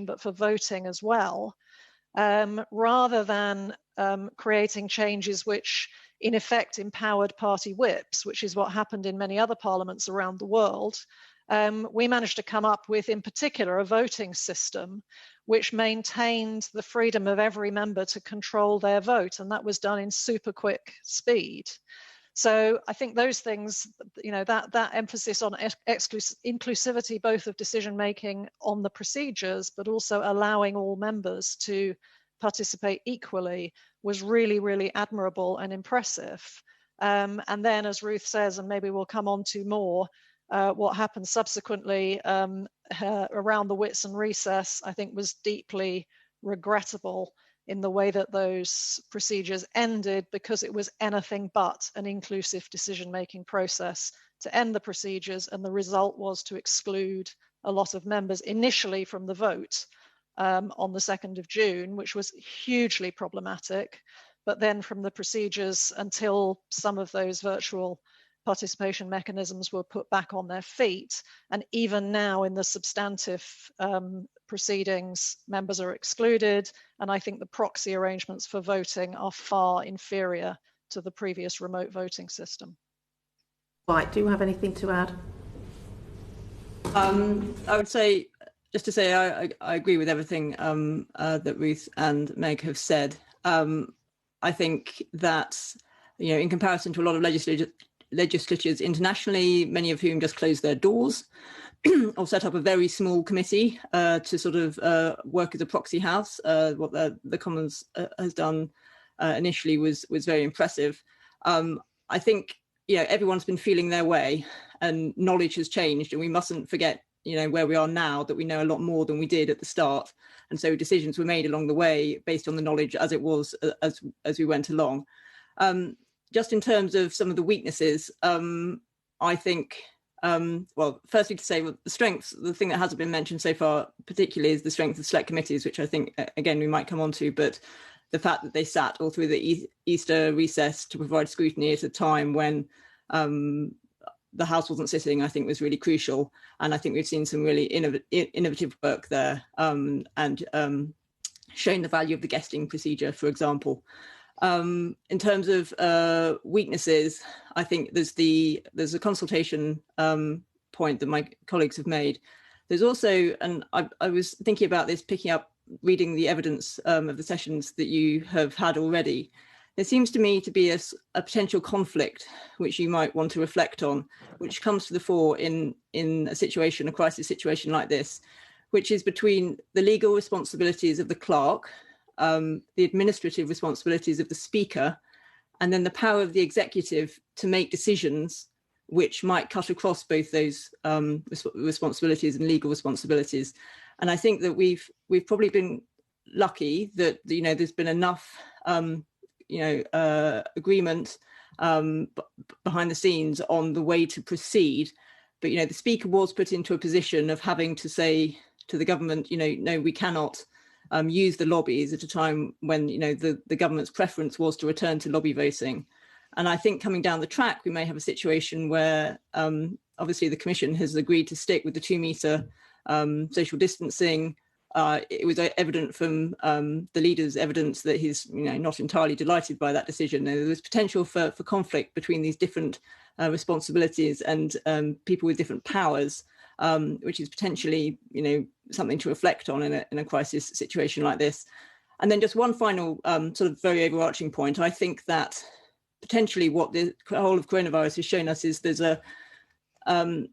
but for voting as well, rather than creating changes which in effect empowered party whips, which is what happened in many other parliaments around the world. We managed to come up with, in particular, a voting system which maintained the freedom of every member to control their vote, and that was done in super quick speed. So I think those things, that emphasis on inclusivity, both of decision making on the procedures, but also allowing all members to participate equally, was really, really admirable and impressive. And then, as Ruth says, and maybe we'll come on to more, what happened subsequently around the Whitsun recess, I think, was deeply regrettable in the way that those procedures ended, because it was anything but an inclusive decision-making process to end the procedures, and the result was to exclude a lot of members initially from the vote on the 2nd of June, which was hugely problematic, but then from the procedures until some of those virtual participation mechanisms were put back on their feet. And even now in the substantive proceedings, members are excluded. And I think the proxy arrangements for voting are far inferior to the previous remote voting system. Right, do you have anything to add? I would say, just to say, I agree with everything that Ruth and Meg have said. I think that, in comparison to a lot of legislatures internationally, many of whom just closed their doors or set up a very small committee to sort of work as a proxy house. What the Commons has done initially was very impressive. I think everyone's been feeling their way, and knowledge has changed, and we mustn't forget where we are now, that we know a lot more than we did at the start, and so decisions were made along the way based on the knowledge as it was as we went along. Just in terms of some of the weaknesses, I think, firstly to say, the strengths, the thing that hasn't been mentioned so far particularly is the strength of select committees, which I think, again, we might come on to, but the fact that they sat all through the Easter recess to provide scrutiny at a time when the House wasn't sitting, I think was really crucial. And I think we've seen some really innovative work there, and showing the value of the guesting procedure, for example. In terms of weaknesses, I think there's a consultation point that my colleagues have made. There's also, and I was thinking about this, reading the evidence of the sessions that you have had already. There seems to me to be a potential conflict which you might want to reflect on, which comes to the fore in a crisis situation like this, which is between the legal responsibilities of the clerk, the administrative responsibilities of the speaker, and then the power of the executive to make decisions which might cut across both those responsibilities and legal responsibilities. And I think that we've probably been lucky that there's been enough agreement behind the scenes on the way to proceed. But the speaker was put into a position of having to say to the government, no, we cannot use the lobbies at a time when the government's preference was to return to lobby voting. And I think coming down the track, we may have a situation where obviously the Commission has agreed to stick with the 2-metre social distancing. It was evident from the leader's evidence that he's not entirely delighted by that decision. There was potential for conflict between these different responsibilities and people with different powers, which is potentially something to reflect on in a crisis situation like this. And then just one final sort of very overarching point. I think that potentially what the whole of coronavirus has shown us is there's and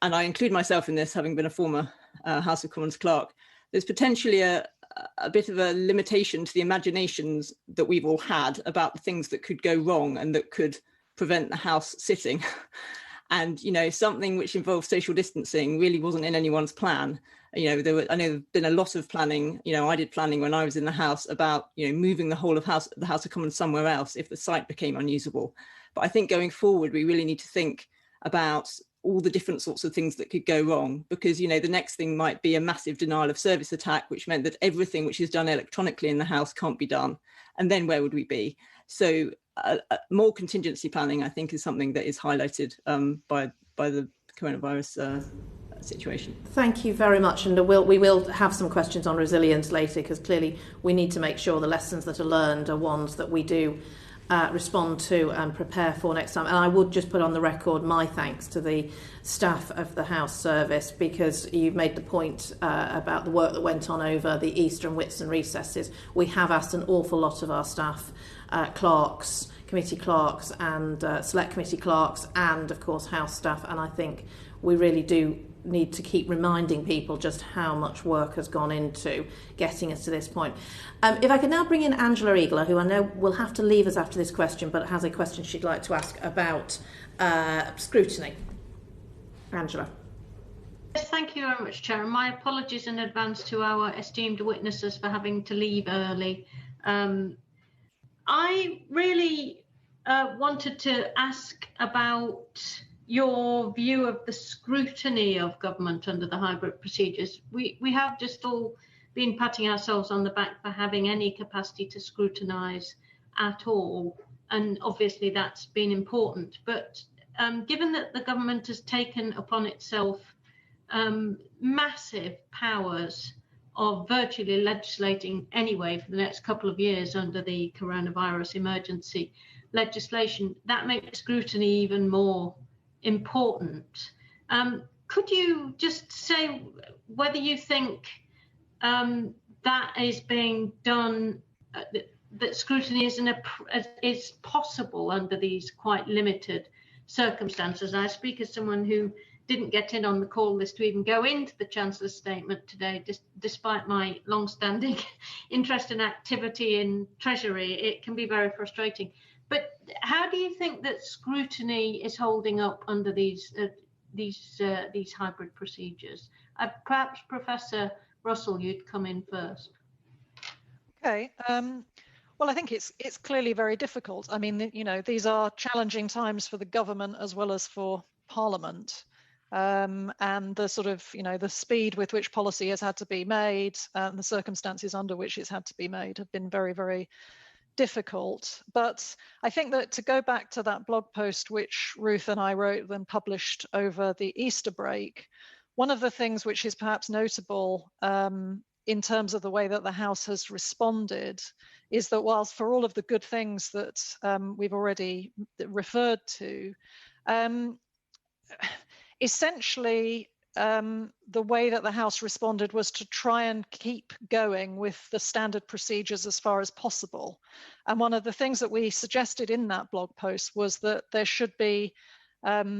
I include myself in this, having been a former House of Commons clerk, there's potentially a bit of a limitation to the imaginations that we've all had about the things that could go wrong and that could prevent the House sitting. And, something which involves social distancing really wasn't in anyone's plan. I know there's been a lot of planning. I did planning when I was in the House about, moving the whole of the House of Commons somewhere else if the site became unusable. But I think going forward, we really need to think about all the different sorts of things that could go wrong, because, the next thing might be a massive denial of service attack, which meant that everything which is done electronically in the House can't be done. And then where would we be? So more contingency planning, I think, is something that is highlighted by the coronavirus situation. Thank you very much, and we will have some questions on resilience later, because clearly we need to make sure the lessons that are learned are ones that we do respond to and prepare for next time. And I would just put on the record my thanks to the staff of the House Service, because you've made the point about the work that went on over the Easter and Whitsun recesses. We have asked an awful lot of our staff, clerks, committee clerks and select committee clerks, and of course House staff, and I think we really do need to keep reminding people just how much work has gone into getting us to this point. If I could now bring in Angela Eagler, who I know will have to leave us after this question, but has a question she'd like to ask about scrutiny. Angela. Yes, thank you very much, Chair. And my apologies in advance to our esteemed witnesses for having to leave early. I really wanted to ask about your view of the scrutiny of government under the hybrid procedures. We have just all been patting ourselves on the back for having any capacity to scrutinise at all, and obviously that's been important. But given that the government has taken upon itself massive powers of virtually legislating anyway for the next couple of years under the coronavirus emergency legislation, that makes scrutiny even more important. Could you just say whether you think that is being done, that scrutiny is possible under these quite limited circumstances? I speak as someone who didn't get in on the call list to even go into the Chancellor's statement today, despite my long-standing interest and activity in Treasury. It can be very frustrating. But how do you think that scrutiny is holding up under these hybrid procedures? Perhaps Professor Russell, you'd come in first. Okay. Well, I think it's clearly very difficult. I mean, these are challenging times for the government as well as for Parliament. And the sort of, the speed with which policy has had to be made and the circumstances under which it's had to be made have been very, very difficult. But I think that to go back to that blog post which Ruth and I wrote and published over the Easter break, one of the things which is perhaps notable in terms of the way that the House has responded is that whilst for all of the good things that we've already referred to, essentially the way that the House responded was to try and keep going with the standard procedures as far as possible. And one of the things that we suggested in that blog post was that there should be, that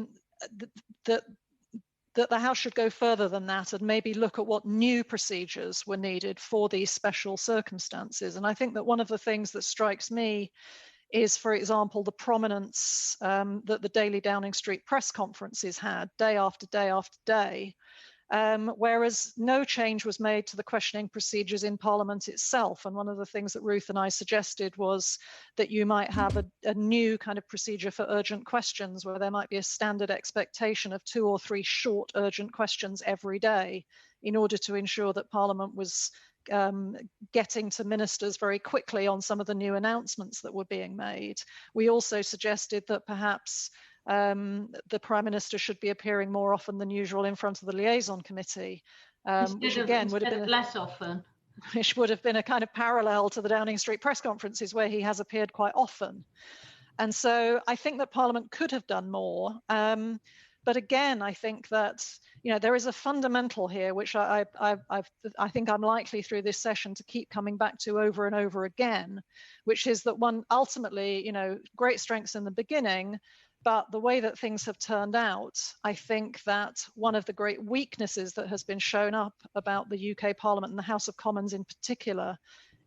the House should go further than that and maybe look at what new procedures were needed for these special circumstances. And I think that one of the things that strikes me is, for example, the prominence that the daily Downing Street press conferences had day after day after day, whereas no change was made to the questioning procedures in Parliament itself. And one of the things that Ruth and I suggested was that you might have a new kind of procedure for urgent questions, where there might be a standard expectation of 2 or 3 short urgent questions every day in order to ensure that Parliament was getting to ministers very quickly on some of the new announcements that were being made. We also suggested that perhaps the Prime Minister should be appearing more often than usual in front of the liaison committee, which again would have been less often. Which would have been a kind of parallel to the Downing Street press conferences, where he has appeared quite often. And so I think that Parliament could have done more. But again, I think that there is a fundamental here, which I think I'm likely through this session to keep coming back to over and over again, which is that one ultimately, great strengths in the beginning, but the way that things have turned out, I think that one of the great weaknesses that has been shown up about the UK Parliament and the House of Commons in particular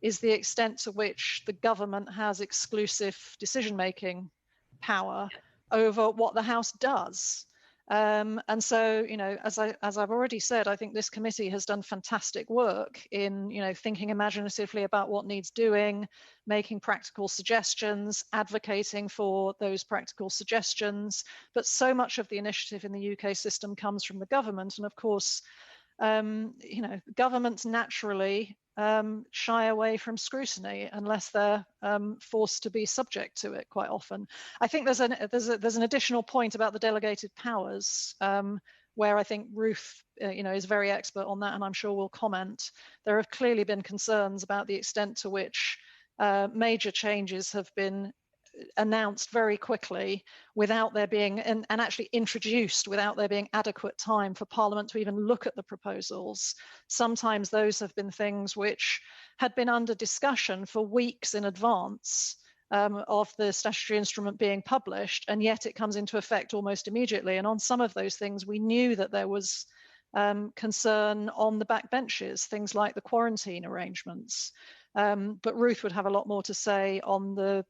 is the extent to which the government has exclusive decision-making power over what the House does. And so, as I've already said, I think this committee has done fantastic work in, thinking imaginatively about what needs doing, making practical suggestions, advocating for those practical suggestions. But so much of the initiative in the UK system comes from the government. And of course, governments naturally shy away from scrutiny unless they're forced to be subject to it quite often. I think there's an additional point about the delegated powers, where I think Ruth, is very expert on that, and I'm sure will comment. There have clearly been concerns about the extent to which major changes have been announced very quickly without there being, and actually introduced without there being adequate time for Parliament to even look at the proposals. Sometimes those have been things which had been under discussion for weeks in advance of the statutory instrument being published, and yet it comes into effect almost immediately. And on some of those things, we knew that there was concern on the backbenches, things like the quarantine arrangements. But Ruth would have a lot more to say on the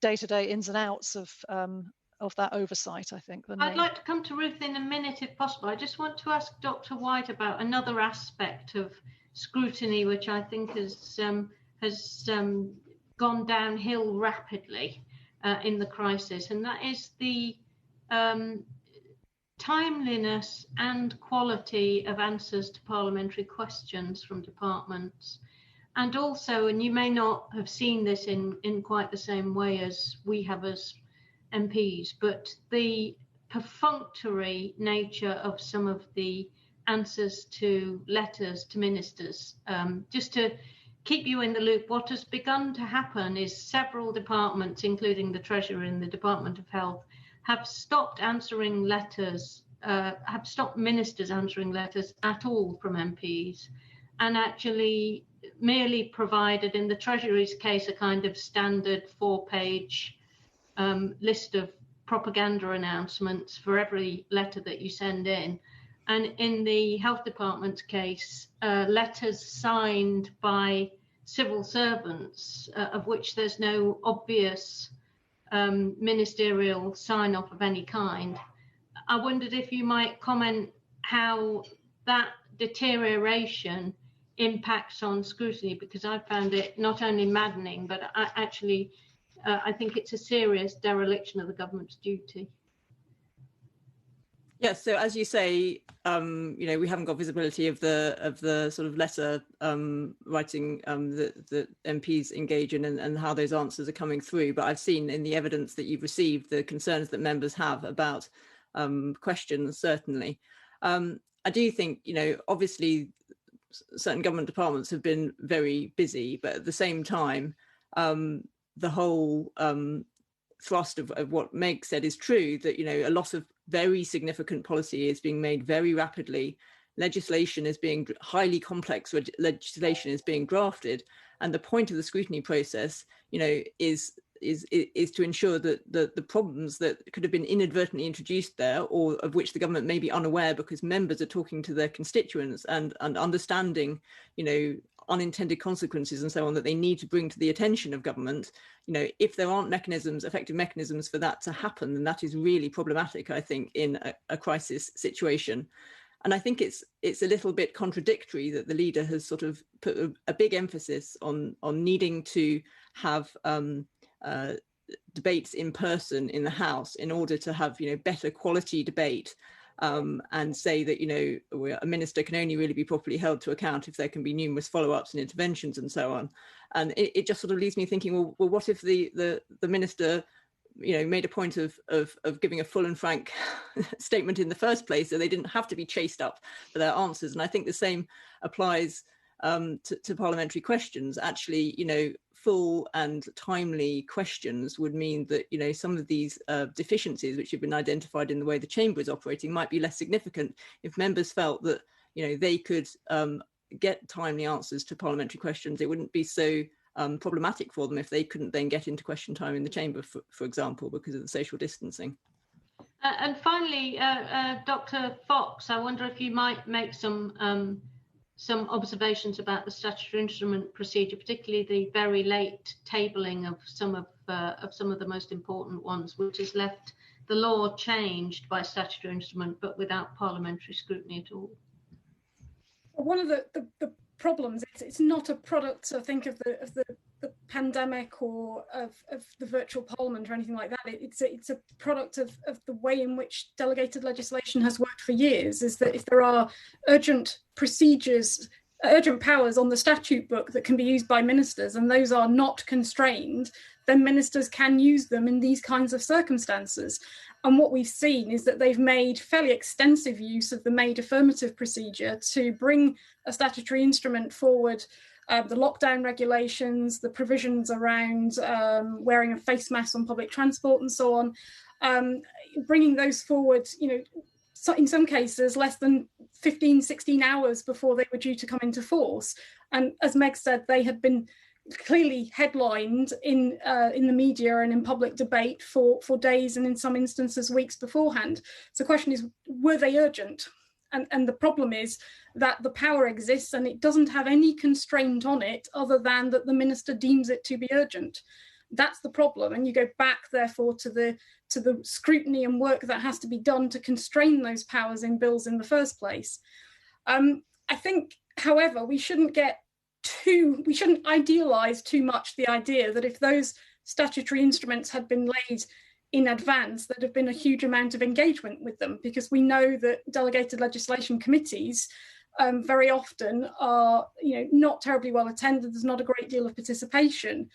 day-to-day ins and outs of that oversight, I think. I'd like to come to Ruth in a minute, if possible. I just want to ask Dr. White about another aspect of scrutiny, which I think has gone downhill rapidly in the crisis, and that is the timeliness and quality of answers to parliamentary questions from departments. And also, and you may not have seen this in quite the same way as we have as MPs, but the perfunctory nature of some of the answers to letters to ministers. Just to keep you in the loop, what has begun to happen is several departments, including the Treasury and the Department of Health, have stopped answering letters, have stopped ministers answering letters at all from MPs, and actually merely provided, in the Treasury's case, a kind of standard 4-page list of propaganda announcements for every letter that you send in. And in the Health Department's case, letters signed by civil servants, of which there's no obvious ministerial sign-off of any kind. I wondered if you might comment how that deterioration impacts on scrutiny, because I found it not only maddening, but I think it's a serious dereliction of the government's duty. Yes, so as you say, we haven't got visibility of the sort of letter writing that MPs engage in and how those answers are coming through. But I've seen in the evidence that you've received the concerns that members have about questions, certainly. I do think, obviously certain government departments have been very busy, but at the same time, the whole thrust of what Meg said is true, that, a lot of very significant policy is being made very rapidly. Legislation is being highly complex, legislation is being drafted. And the point of the scrutiny process, is to ensure that the problems that could have been inadvertently introduced there, or of which the government may be unaware because members are talking to their constituents and understanding, unintended consequences and so on, that they need to bring to the attention of government. If there aren't effective mechanisms for that to happen, then that is really problematic, I think, in a crisis situation. And I think it's a little bit contradictory that the leader has sort of put a big emphasis on needing to have debates in person in the House in order to have better quality debate, and say that a minister can only really be properly held to account if there can be numerous follow-ups and interventions and so on. And it just sort of leaves me thinking, well, what if the minister made a point of giving a full and frank statement in the first place, so they didn't have to be chased up for their answers? And I think the same applies to parliamentary questions. Actually, full and timely questions would mean that some of these deficiencies which have been identified in the way the chamber is operating might be less significant if members felt that they could get timely answers to parliamentary questions. It wouldn't be so problematic for them if they couldn't then get into question time in the chamber, for example, because of the social distancing. And finally, Dr. Fox, I wonder if you might make some observations about the statutory instrument procedure, particularly the very late tabling of some of the most important ones, which has left the law changed by statutory instrument, but without parliamentary scrutiny at all. One of the problems, it's not a product, I think, of the pandemic or of the virtual parliament or anything like that. It's a product of the way in which delegated legislation has worked for years, is that if there are urgent procedures, urgent powers on the statute book that can be used by ministers, and those are not constrained, then ministers can use them in these kinds of circumstances. And what we've seen is that they've made fairly extensive use of the made affirmative procedure to bring a statutory instrument forward, the lockdown regulations, the provisions around wearing a face mask on public transport and so on, bringing those forward, so in some cases less than 15, 16 hours before they were due to come into force. And as Meg said, they had been clearly headlined in the media and in public debate for days and in some instances weeks beforehand. So the question is, were they urgent? And the problem is that the power exists and it doesn't have any constraint on it other than that the minister deems it to be urgent. That's the problem. And you go back, therefore, to the scrutiny and work that has to be done to constrain those powers in bills in the first place. I think, however, we shouldn't idealise too much the idea that if those statutory instruments had been laid in advance, there'd have been a huge amount of engagement with them, because we know that delegated legislation committees very often are not terribly well attended. There's not a great deal of participation.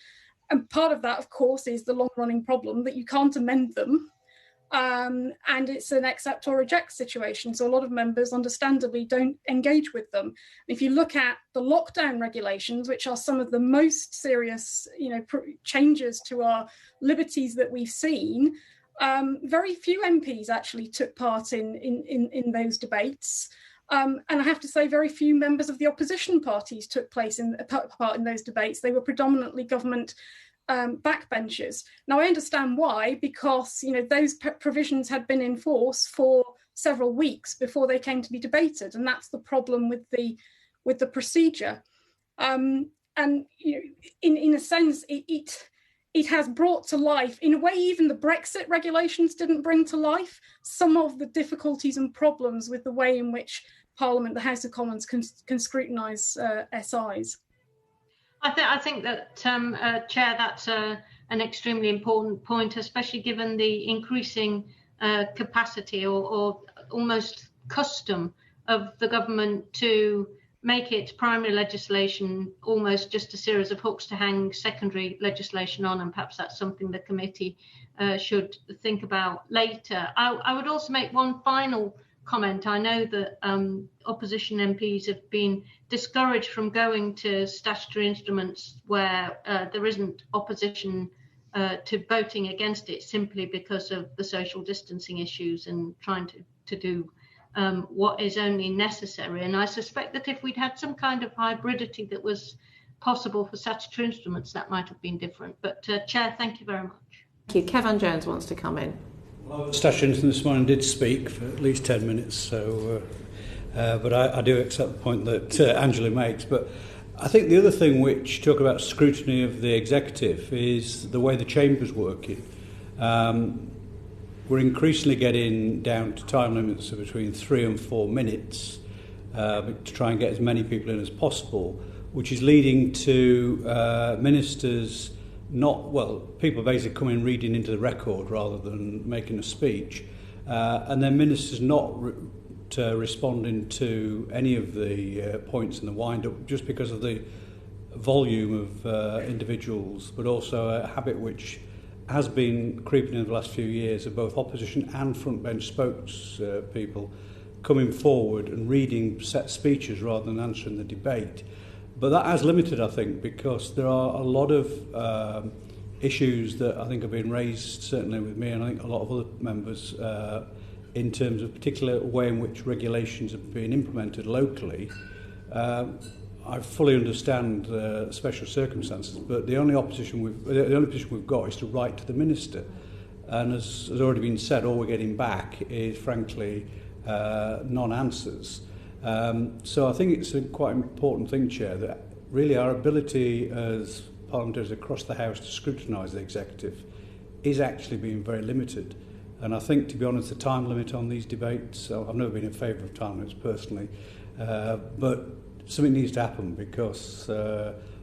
And part of that, of course, is the long-running problem that you can't amend them. And it's an accept or reject situation. So a lot of members understandably don't engage with them. If you look at the lockdown regulations, which are some of the most serious, changes to our liberties that we've seen, very few MPs actually took part in those debates. And I have to say, very few members of the opposition parties took part in those debates. They were predominantly government backbenchers. Now, I understand why, because those provisions had been in force for several weeks before they came to be debated, and that's the problem with the procedure. And in a sense, it has brought to life, in a way, even the Brexit regulations didn't bring to life some of the difficulties and problems with the way in which Parliament, the House of Commons, can scrutinise SIs. I think that, Chair, that's an extremely important point, especially given the increasing capacity or almost custom of the government to make its primary legislation almost just a series of hooks to hang secondary legislation on, and perhaps that's something the committee should think about later. I would also make one final comment. I know that opposition MPs have been discouraged from going to statutory instruments where there isn't opposition to voting against it, simply because of the social distancing issues and trying to do what is only necessary. And I suspect that if we'd had some kind of hybridity that was possible for statutory instruments, that might have been different. But Chair, thank you very much. Thank you. Kevin Jones wants to come in. Well, the statutory instrument this morning did speak for at least 10 minutes, so but I do accept the point that Angela makes. But I think the other thing which talk about scrutiny of the executive is the way the Chamber's working. We're increasingly getting down to time limits of between 3 and 4 minutes to try and get as many people in as possible, which is leading to ministers people basically come in reading into the record rather than making a speech, and then ministers not responding to any of the points in the wind-up just because of the volume of individuals, but also a habit which has been creeping in the last few years of both opposition and frontbench spokespeople coming forward and reading set speeches rather than answering the debate. But that has limited, I think, because there are a lot of issues that I think have been raised, certainly with me and I think a lot of other members, in terms of particular way in which regulations have been implemented locally. I fully understand special circumstances, but the only position we've got is to write to the minister. And as has already been said, all we're getting back is, frankly, non-answers. So I think it's a quite important thing, Chair, that really our ability as parliamentarians across the House to scrutinise the executive is actually being very limited. And I think, to be honest, the time limit on these debates, I've never been in favour of time limits personally, but something needs to happen, because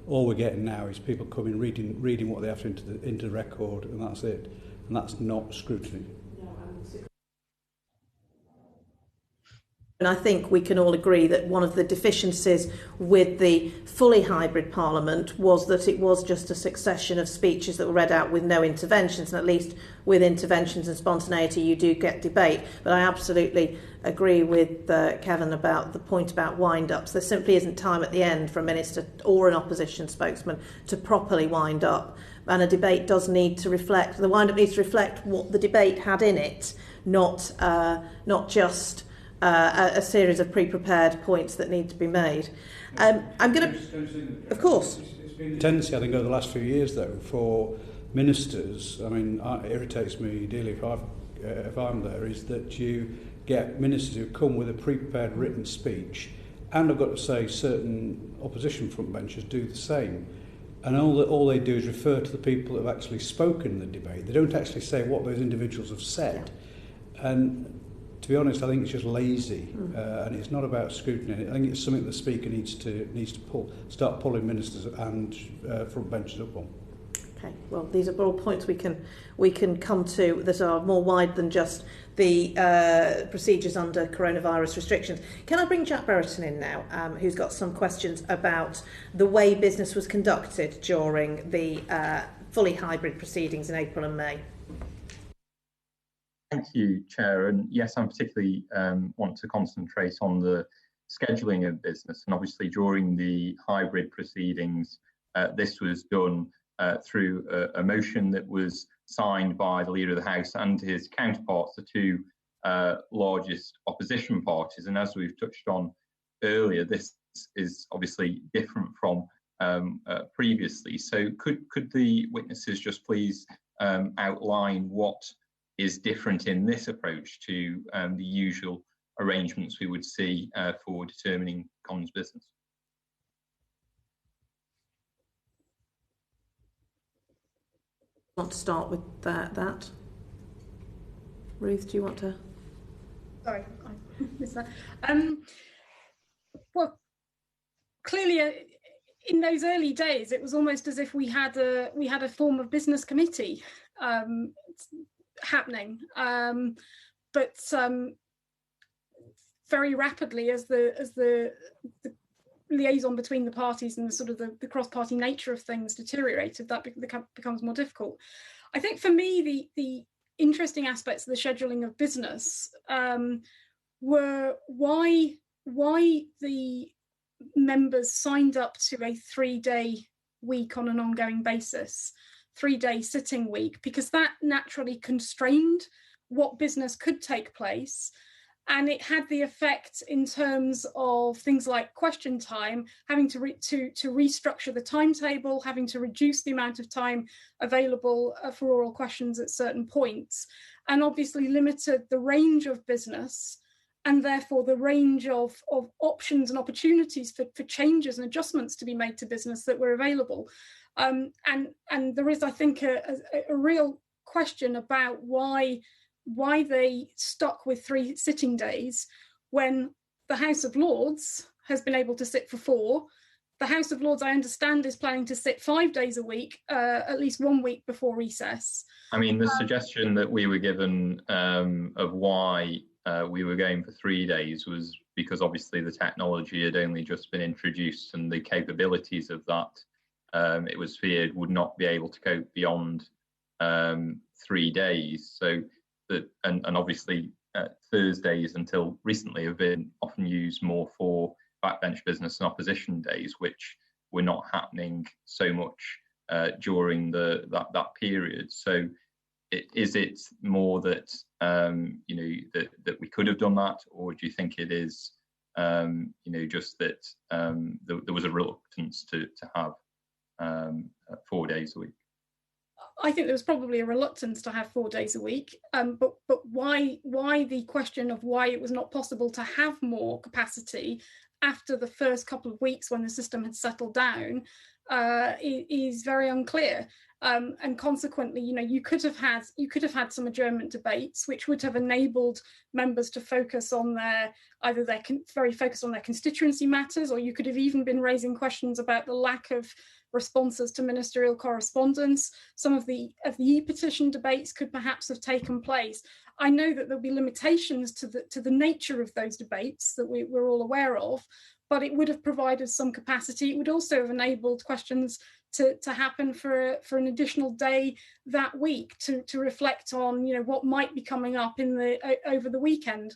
all we're getting now is people coming, reading what they have to into the record, and that's it. And that's not scrutiny. And I think we can all agree that one of the deficiencies with the fully hybrid parliament was that it was just a succession of speeches that were read out with no interventions, and at least with interventions and spontaneity you do get debate. But I absolutely agree with Kevin about the point about wind-ups. There simply isn't time at the end for a minister or an opposition spokesman to properly wind up, and a debate does need to reflect, the wind-up needs to reflect what the debate had in it, not just a series of pre-prepared points that need to be made. I'm going to, of course. It's been a tendency, I think, over the last few years, though, for ministers. I mean, it irritates me dearly if I'm there, is that you get ministers who come with a pre-prepared written speech, and I've got to say, certain opposition frontbenchers do the same. And all they do is refer to the people that have actually spoken in the debate. They don't actually say what those individuals have said. And to be honest, I think it's just lazy, and it's not about scrutiny. I think it's something the Speaker needs to start pulling ministers and front benches up on. Okay, well, these are all points we can come to that are more wide than just the procedures under coronavirus restrictions. Can I bring Jack Brereton in now, who's got some questions about the way business was conducted during the fully hybrid proceedings in April and May? Thank you, Chair. And yes, I particularly want to concentrate on the scheduling of business. And obviously, during the hybrid proceedings, this was done through a motion that was signed by the Leader of the House and his counterparts, the two largest opposition parties. And as we've touched on earlier, this is obviously different from previously. So could the witnesses just please outline what is different in this approach to the usual arrangements we would see for determining Commons business? Want to start with that? Ruth, do you want to? Sorry, I missed that. Well, clearly, in those early days, it was almost as if we had a form of business committee happening, but very rapidly, as the liaison between the parties and the sort of the cross-party nature of things deteriorated, that becomes more difficult. I think for me, the interesting aspects of the scheduling of business were why the members signed up to a 3-day week on an ongoing basis, 3-day sitting week, because that naturally constrained what business could take place. And it had the effect in terms of things like question time, having to restructure the timetable, having to reduce the amount of time available for oral questions at certain points, and obviously limited the range of business and therefore the range of options and opportunities for changes and adjustments to be made to business that were available. And there is, I think, a real question about why they stuck with 3 sitting days when the House of Lords has been able to sit for 4. The House of Lords, I understand, is planning to sit 5 days a week, at least 1 week before recess. I mean, the suggestion that we were given of why we were going for 3 days was because obviously the technology had only just been introduced and the capabilities of that, it was feared, would not be able to cope beyond 3 days. So that, and obviously Thursdays until recently have been often used more for backbench business and opposition days, which were not happening so much during that period. So is it more that that we could have done that, or do you think it is just that there was a reluctance to have 4 days a week? I think there was probably a reluctance to have 4 days a week, but why the question of why it was not possible to have more capacity after the first couple of weeks when the system had settled down is very unclear. And consequently, you could have had some adjournment debates, which would have enabled members to focus on very focused on their constituency matters, or you could have even been raising questions about the lack of responses to ministerial correspondence. Some of the e-petition debates could perhaps have taken place. I know that there'll be limitations to the nature of those debates that we're all aware of, but it would have provided some capacity. It would also have enabled questions to happen for an additional day that week to reflect on, you know, what might be coming up over the weekend.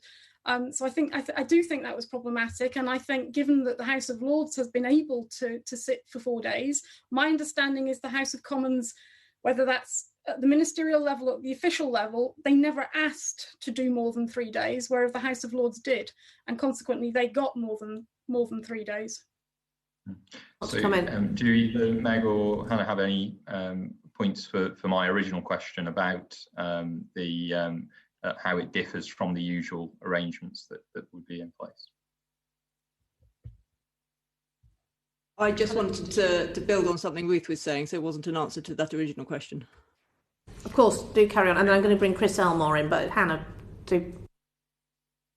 So I do think that was problematic, and I think given that the House of Lords has been able to sit for 4 days, my understanding is the House of Commons, whether that's at the ministerial level or at the official level, they never asked to do more than 3 days, whereas the House of Lords did, and consequently they got more than 3 days. So, do either Meg or Hannah have any points for my original question about how it differs from the usual arrangements that would be in place? I just wanted to build on something Ruth was saying, so it wasn't an answer to that original question. Of course, do carry on. And then I'm going to bring Chris Elmore in, but Hannah, do.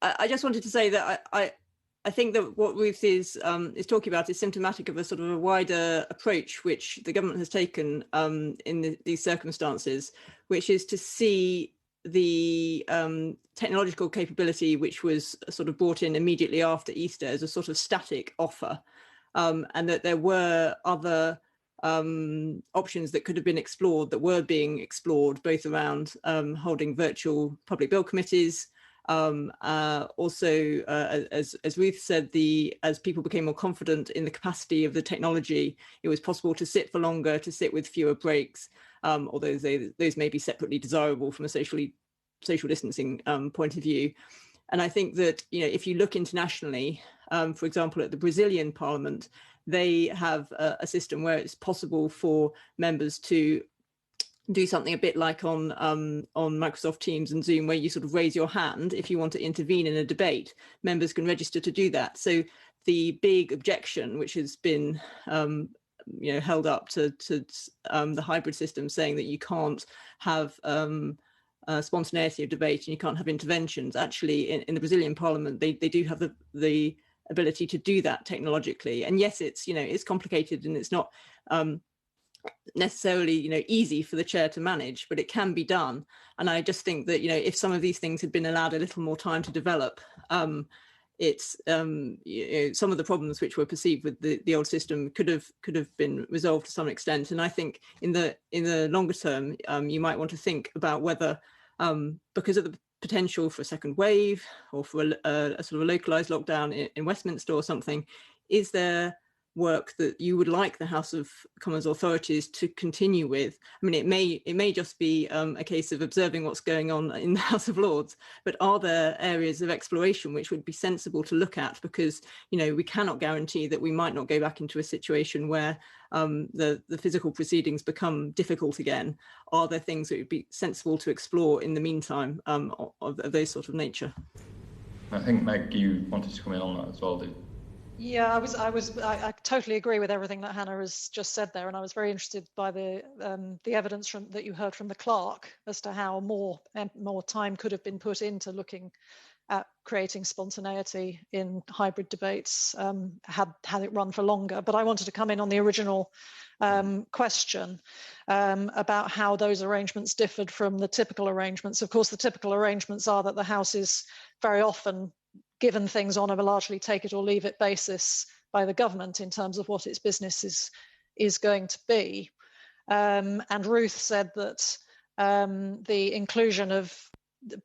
I just wanted to say that I think that what Ruth is talking about is symptomatic of a sort of a wider approach which the government has taken in these circumstances, which is to see the technological capability which was sort of brought in immediately after Easter as a sort of static offer, and that there were other options that could have been explored, that were being explored, both around holding virtual public bill committees. Also, as Ruth said, as people became more confident in the capacity of the technology, it was possible to sit for longer, to sit with fewer breaks, although those may be separately desirable from a social distancing point of view. And I think that, you know, if you look internationally, for example, at the Brazilian Parliament, they have a system where it's possible for members to do something a bit like on Microsoft Teams and Zoom, where you sort of raise your hand if you want to intervene in a debate. Members can register to do that. So the big objection, which has been held up to the hybrid system, saying that you can't have spontaneity of debate and you can't have interventions. Actually, in the Brazilian Parliament, they do have the ability to do that technologically. And yes, it's complicated and it's not necessarily easy for the chair to manage, but it can be done. And I just think that if some of these things had been allowed a little more time to develop, it's some of the problems which were perceived with the old system could have been resolved to some extent. And I think in the longer term, you might want to think about whether, because of the potential for a second wave or for a sort of a localized lockdown in Westminster or something, is there work that you would like the House of Commons authorities to continue with? I mean, it may just be a case of observing what's going on in the House of Lords, but are there areas of exploration which would be sensible to look at? Because we cannot guarantee that we might not go back into a situation where the physical proceedings become difficult again. Are there things that would be sensible to explore in the meantime of those sort of nature? I think Meg, you wanted to come in on that as well, did you? Yeah, I totally agree with everything that Hannah has just said there, and I was very interested by the evidence that you heard from the clerk as to how more time could have been put into looking at creating spontaneity in hybrid debates had it run for longer. But I wanted to come in on the original question about how those arrangements differed from the typical arrangements. Of course, the typical arrangements are that the House is very often given things on a largely take it or leave it basis by the government in terms of what its business is going to be. And Ruth said that the inclusion of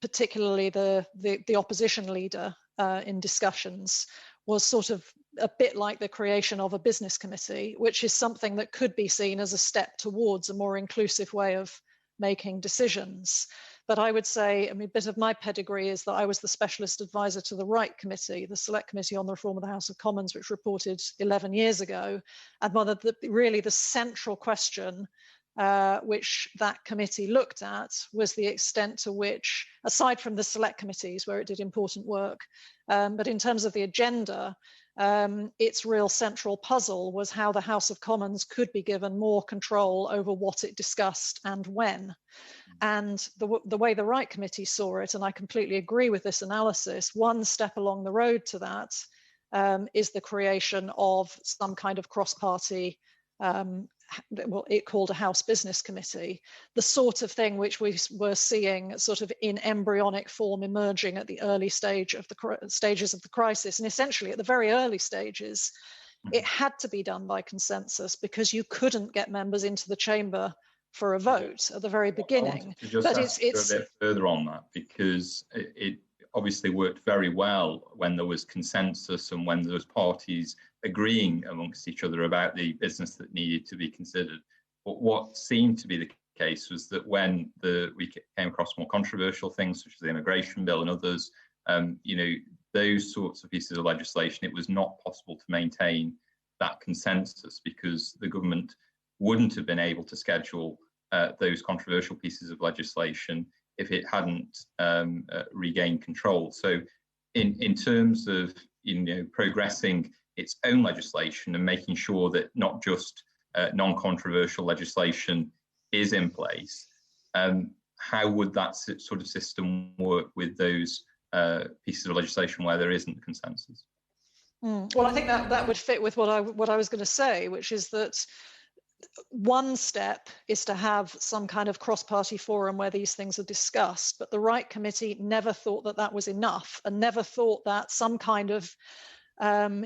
particularly the opposition leader in discussions was sort of a bit like the creation of a business committee, which is something that could be seen as a step towards a more inclusive way of making decisions. But I would say, a bit of my pedigree is that I was the specialist advisor to the Right Committee, the Select Committee on the Reform of the House of Commons, which reported 11 years ago. And one of the central question which that committee looked at was the extent to which, aside from the Select Committees where it did important work, but in terms of the agenda, its real central puzzle was how the House of Commons could be given more control over what it discussed and when. And the way the Right Committee saw it, and I completely agree with this analysis, one step along the road to that is the creation of some kind of cross-party it called a House Business Committee, the sort of thing which we were seeing sort of in embryonic form emerging at the early stages of the crisis. And essentially at the very early stages, it had to be done by consensus because you couldn't get members into the chamber for a vote at the very beginning. But it's a bit further on that, because it obviously worked very well when there was consensus and when there was parties agreeing amongst each other about the business that needed to be considered. But what seemed to be the case was that when we came across more controversial things, such as the immigration bill and others, those sorts of pieces of legislation, it was not possible to maintain that consensus because the government wouldn't have been able to schedule those controversial pieces of legislation if it hadn't regained control. So in terms of progressing its own legislation and making sure that not just non-controversial legislation is in place, how would that sort of system work with those pieces of legislation where there isn't consensus? Well, I think that would fit with what I was going to say, which is that one step is to have some kind of cross-party forum where these things are discussed, but the Right Committee never thought that was enough and never thought that some kind of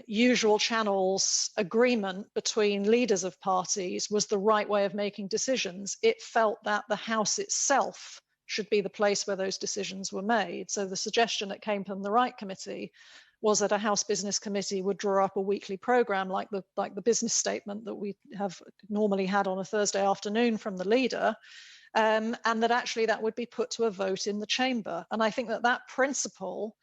usual channels agreement between leaders of parties was the right way of making decisions. It felt that the House itself should be the place where those decisions were made. So the suggestion that came from the Right Committee was that a House Business Committee would draw up a weekly programme like the business statement that we have normally had on a Thursday afternoon from the leader, and that actually that would be put to a vote in the chamber. And I think that principle,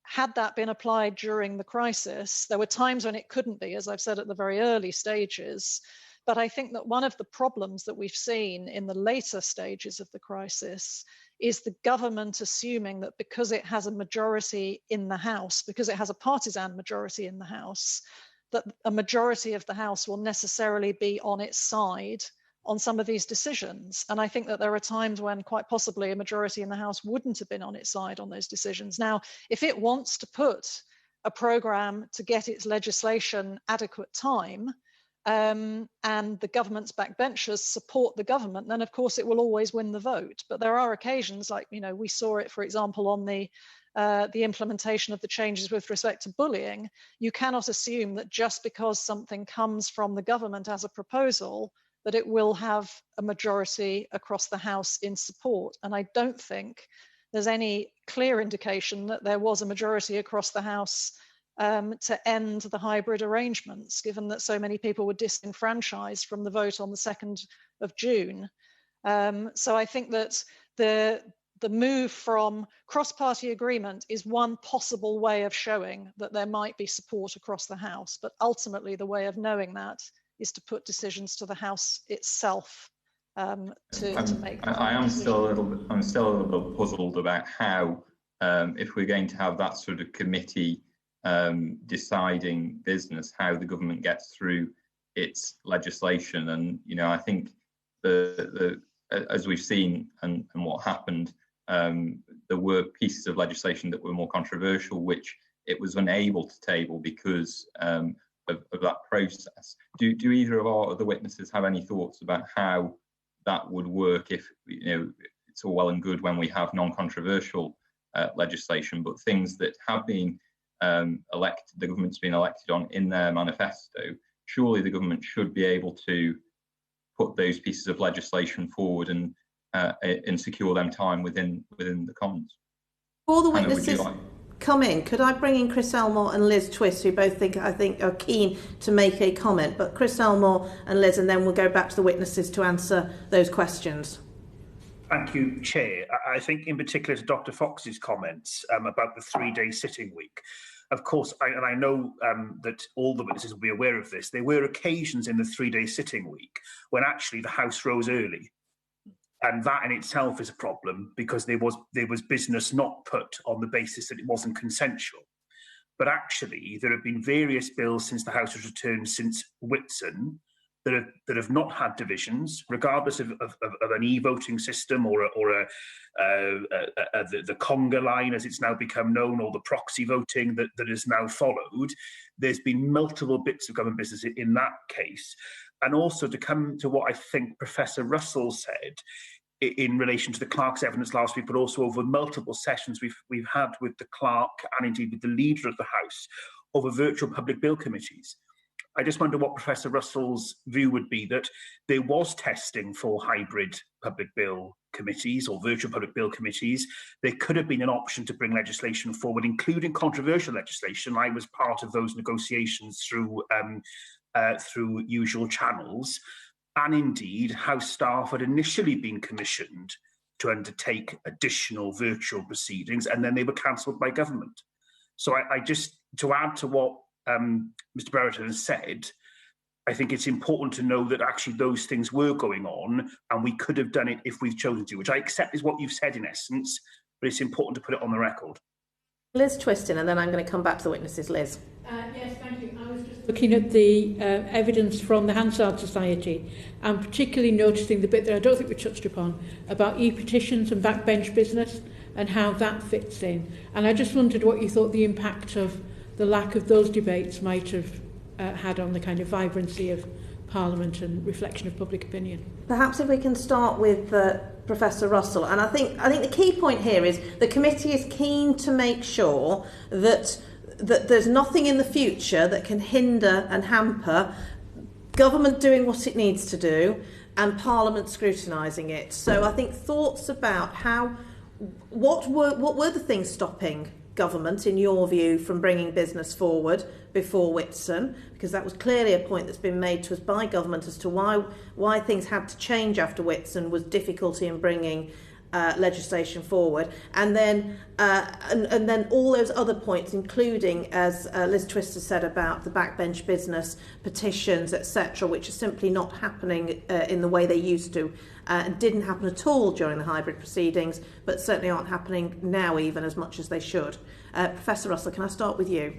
had that been applied during the crisis, there were times when it couldn't be, as I've said, at the very early stages. But I think that one of the problems that we've seen in the later stages of the crisis is the government assuming that because it has a majority in the House, because it has a partisan majority in the House, that a majority of the House will necessarily be on its side on some of these decisions. And I think that there are times when quite possibly a majority in the House wouldn't have been on its side on those decisions. Now, if it wants to put a programme to get its legislation adequate time, and the government's backbenchers support the government, then of course it will always win the vote. But there are occasions, like we saw it, for example, on the implementation of the changes with respect to bullying. You cannot assume that just because something comes from the government as a proposal, that it will have a majority across the House in support. And I don't think there's any clear indication that there was a majority across the House to end the hybrid arrangements, given that so many people were disenfranchised from the vote on the 2nd of June. So I think that the move from cross-party agreement is one possible way of showing that there might be support across the House, but ultimately the way of knowing that is to put decisions to the House itself to make. I'm still a little bit puzzled about how, if we're going to have that sort of committee deciding business, how the government gets through its legislation. And I think as we've seen and what happened, there were pieces of legislation that were more controversial, which it was unable to table because of that process. Do either of our other witnesses have any thoughts about how that would work if it's all well and good when we have non-controversial legislation, but things that have been elected, the government's been elected on in their manifesto, surely the government should be able to put those pieces of legislation forward and secure them time within the Commons. Before the witnesses come in, could I bring in Chris Elmore and Liz Twist, who both I think are keen to make a comment, but Chris Elmore and Liz, and then we'll go back to the witnesses to answer those questions. Thank you, Chair. I think in particular to Dr. Fox's comments about the 3-day sitting week. Of course, I know that all the witnesses will be aware of this. There were occasions in the 3-day sitting week when actually the House rose early. And that in itself is a problem because there was business not put on the basis that it wasn't consensual. But actually, there have been various bills since the House was returned since Whitsun that have not had divisions, regardless of an e-voting system or the conga line, as it's now become known, or the proxy voting that is now followed. There's been multiple bits of government business in that case. And also, to come to what I think Professor Russell said in relation to the clerk's evidence last week, but also over multiple sessions we've had with the clerk and indeed with the leader of the House over virtual public bill committees. I just wonder what Professor Russell's view would be, that there was testing for hybrid public bill committees or virtual public bill committees. There could have been an option to bring legislation forward, including controversial legislation. I was part of those negotiations through usual channels. And indeed, House staff had initially been commissioned to undertake additional virtual proceedings, and then they were cancelled by government. So I just, to add to what Mr. Brereton has said, I think it's important to know that actually those things were going on, and we could have done it if we've chosen to, which I accept is what you've said in essence, but it's important to put it on the record. Liz Twistin, and then I'm going to come back to the witnesses. Liz. Yes, thank you. I was just looking at the evidence from the Hansard Society, and particularly noticing the bit that I don't think we touched upon about e-petitions and backbench business and how that fits in. And I just wondered what you thought the impact of the lack of those debates might have had on the kind of vibrancy of Parliament and reflection of public opinion. Perhaps if we can start with Professor Russell, and I think the key point here is the committee is keen to make sure that there's nothing in the future that can hinder and hamper government doing what it needs to do and Parliament scrutinising it. So I think thoughts about what were the things stopping government, in your view, from bringing business forward before Whitsun, because that was clearly a point that's been made to us by government as to why things had to change after Whitsun was difficulty in bringing legislation forward, and then all those other points, including, as Liz Twister said, about the backbench business, petitions, etc., which are simply not happening in the way they used to, and didn't happen at all during the hybrid proceedings, but certainly aren't happening now even as much as they should. Professor Russell, can I start with you?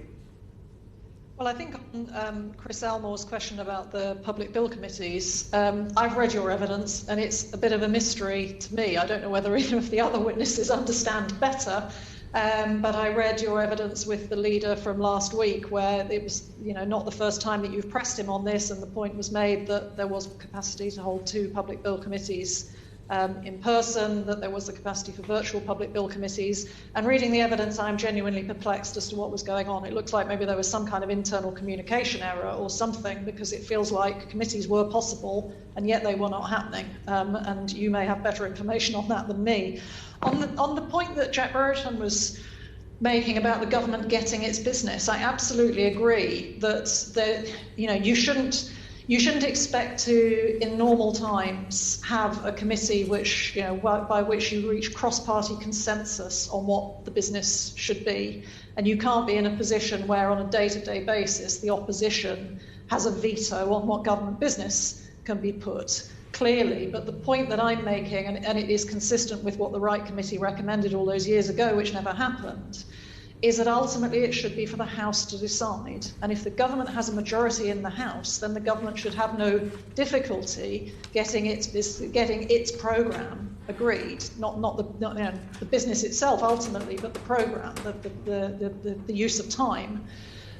Well, I think on Chris Elmore's question about the public bill committees, I've read your evidence and it's a bit of a mystery to me. I don't know whether any of the other witnesses understand better, but I read your evidence with the leader from last week, where it was, not the first time that you've pressed him on this, and the point was made that there was capacity to hold 2 public bill committees in person, that there was the capacity for virtual public bill committees. And reading the evidence, I'm genuinely perplexed as to what was going on. It looks like maybe there was some kind of internal communication error or something, because it feels like committees were possible and yet they were not happening. And you may have better information on that than me. On the point that Jack Brereton was making about the government getting its business, I absolutely agree that you shouldn't expect to, in normal times, have a committee which, by which you reach cross-party consensus on what the business should be. And you can't be in a position where, on a day-to-day basis, the opposition has a veto on what government business can be put. Clearly, but the point that I'm making, and it is consistent with what the Wright Committee recommended all those years ago, which never happened, is that ultimately it should be for the House to decide. And if the government has a majority in the House, then the government should have no difficulty getting its programme agreed, not the business itself ultimately, but the programme, the use of time.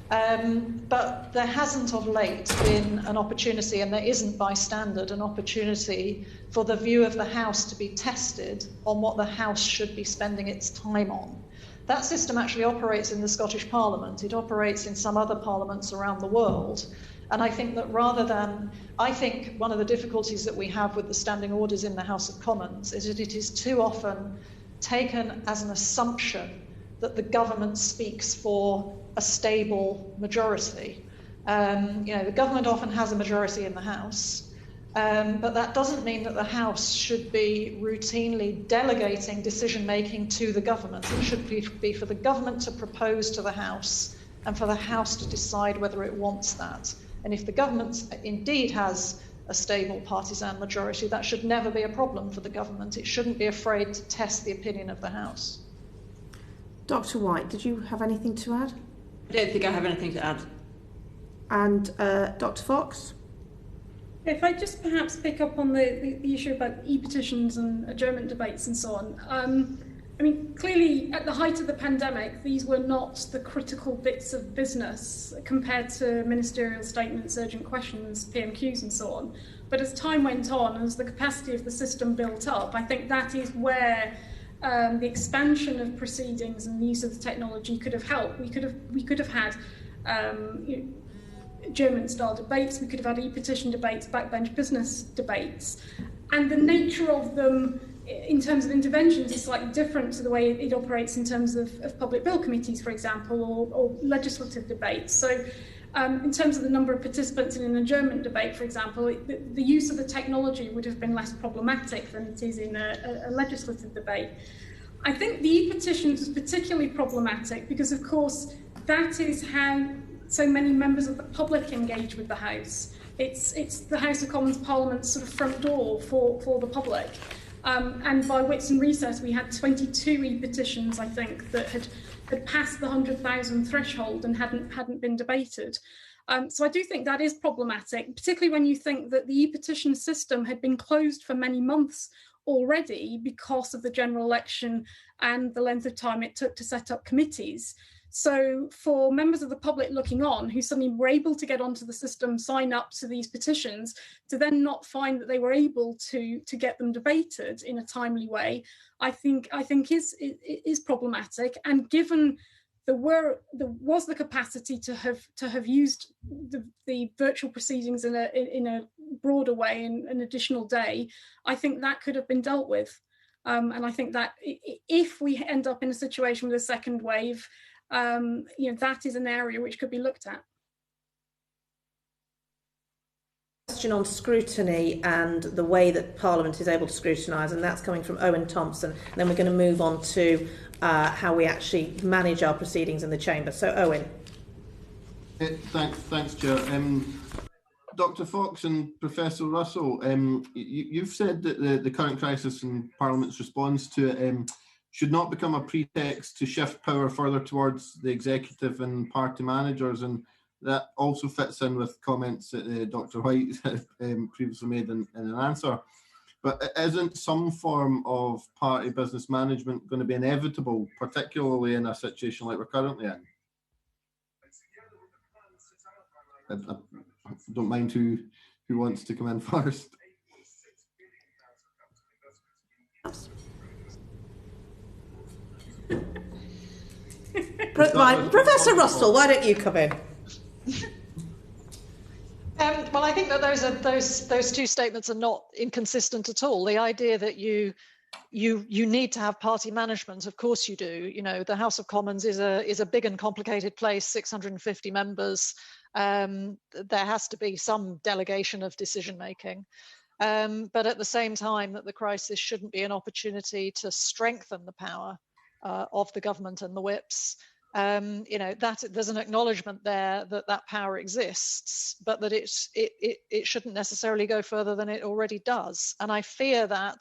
But there hasn't of late been an opportunity, and there isn't by standard an opportunity for the view of the House to be tested on what the House should be spending its time on. That system actually operates in the Scottish Parliament. It operates in some other parliaments around the world. And I think that I think one of the difficulties that we have with the standing orders in the House of Commons is that it is too often taken as an assumption that the government speaks for a stable majority. The government often has a majority in the House, but that doesn't mean that the House should be routinely delegating decision-making to the government. It should be for the government to propose to the House and for the House to decide whether it wants that. And if the government indeed has a stable partisan majority, that should never be a problem for the government. It shouldn't be afraid to test the opinion of the House. Dr. White, did you have anything to add? I don't think I have anything to add. And Dr. Fox? If I just perhaps pick up on the issue about e-petitions and adjournment debates and so on. I mean, clearly, at the height of the pandemic, these were not the critical bits of business compared to ministerial statements, urgent questions, PMQs and so on. But as time went on, as the capacity of the system built up, I think that is where the expansion of proceedings and the use of the technology could have helped. We could have had adjournment-style debates, we could have had e-petition debates, backbench business debates, and the nature of them in terms of interventions is slightly different to the way it operates in terms of public bill committees, for example, or legislative debates. So in terms of the number of participants in an adjournment debate, for example, the use of the technology would have been less problematic than it is in a legislative debate. I think the e-petitions is particularly problematic because, of course, that is how so many members of the public engage with the House. It's the House of Commons Parliament's sort of front door for the public. And by Wits and Recess, we had 22 e-petitions, I think, that had passed the 100,000 threshold and hadn't been debated. So I do think that is problematic, particularly when you think that the e-petition system had been closed for many months already because of the general election and the length of time it took to set up committees. So for members of the public looking on who suddenly were able to get onto the system, sign up to these petitions, to then not find that they were able to get them debated in a timely way, I think is problematic. And given there was the capacity to have used the virtual proceedings in a broader way in an additional day, I think that could have been dealt with. And I think that if we end up in a situation with a second wave, that is an area which could be looked at. Question on scrutiny and the way that Parliament is able to scrutinise, and that's coming from Owen Thompson. And then we're going to move on to how we actually manage our proceedings in the chamber. So, Owen. Thanks, Chair. Dr. Fox and Professor Russell, you've said that the current crisis and Parliament's response to it should not become a pretext to shift power further towards the executive and party managers, and that also fits in with comments that Dr. White previously made in an answer. But isn't some form of party business management going to be inevitable, particularly in a situation like we're currently in? I don't mind who wants to come in first. Professor Russell, why don't you come in? Well, I think that those two statements are not inconsistent at all. The idea that you need to have party management, of course you do. You know, the House of Commons is a big and complicated place, 650 members. There has to be some delegation of decision making. But at the same time, that the crisis shouldn't be an opportunity to strengthen the power of the government and the whips. That there's an acknowledgement there that power exists, but that it shouldn't necessarily go further than it already does. And I fear that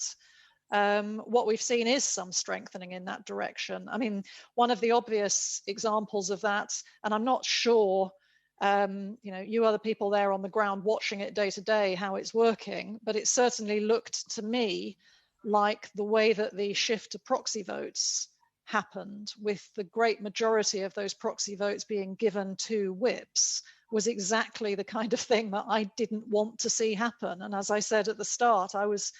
what we've seen is some strengthening in that direction. I mean, one of the obvious examples of that, and I'm not sure, you other people there on the ground watching it day to day, how it's working, but it certainly looked to me like the way that the shift to proxy votes happened, with the great majority of those proxy votes being given to whips, was exactly the kind of thing that I didn't want to see happen. And as I said at the start, I was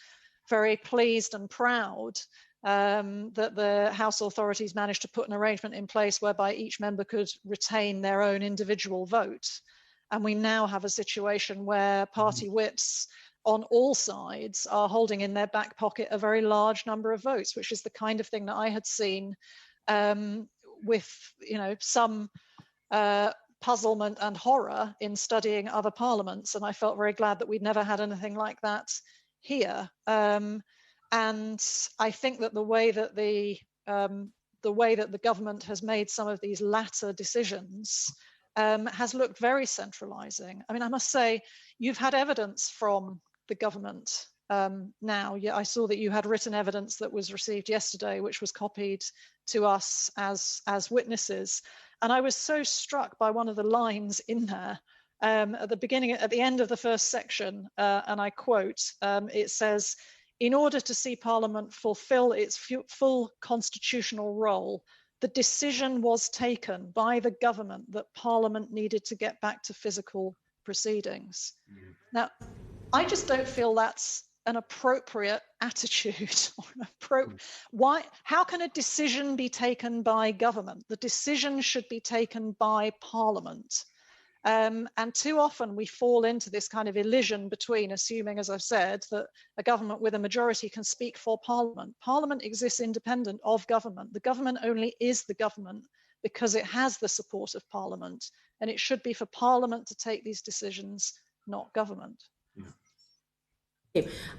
very pleased and proud that the House authorities managed to put an arrangement in place whereby each member could retain their own individual vote. And we now have a situation where party whips on all sides are holding in their back pocket a very large number of votes, which is the kind of thing that I had seen with, some puzzlement and horror in studying other parliaments. And I felt very glad that we'd never had anything like that here. And I think that the way that the government has made some of these latter decisions has looked very centralizing. I mean, I must say, you've had evidence from the government now. I saw that you had written evidence that was received yesterday, which was copied to us as witnesses. And I was so struck by one of the lines in there at the end of the first section, and I quote, it says, "In order to see Parliament fulfil its full constitutional role, the decision was taken by the government that Parliament needed to get back to physical proceedings." Now, I just don't feel that's an appropriate attitude. Why? How can a decision be taken by government? The decision should be taken by Parliament. And too often we fall into this kind of elision between assuming, as I've said, that a government with a majority can speak for Parliament. Parliament exists independent of government. The government only is the government because it has the support of Parliament, and it should be for Parliament to take these decisions, not government.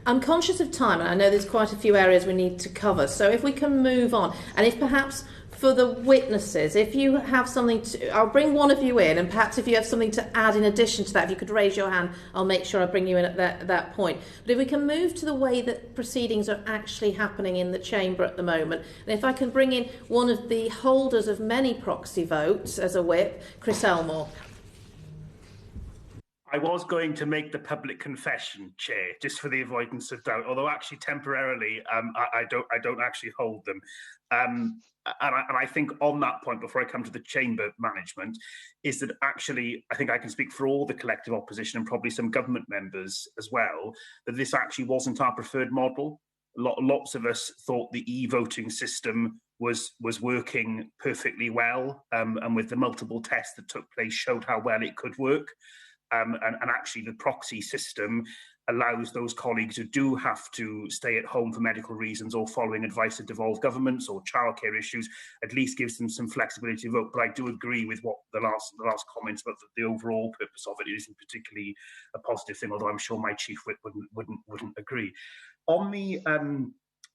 I'm conscious of time, and I know there's quite a few areas we need to cover. So if we can move on, and if perhaps for the witnesses, if you have something to, I'll bring one of you in, and perhaps if you have something to add in addition to that, if you could raise your hand, I'll make sure I bring you in at that point. But if we can move to the way that proceedings are actually happening in the chamber at the moment, and if I can bring in one of the holders of many proxy votes as a whip, Chris Elmore. I was going to make the public confession, Chair, just for the avoidance of doubt. Although actually, temporarily, I don't actually hold them. And I think on that point, before I come to the chamber management, is that actually I think I can speak for all the collective opposition and probably some government members as well, that this actually wasn't our preferred model. Lots of us thought the e-voting system was working perfectly well, and with the multiple tests that took place showed how well it could work. And actually the proxy system allows those colleagues who do have to stay at home for medical reasons or following advice of devolved governments or childcare issues, at least gives them some flexibility to vote. But I do agree with what the last comments about the overall purpose of it isn't particularly a positive thing, although I'm sure my chief whip wouldn't agree. On the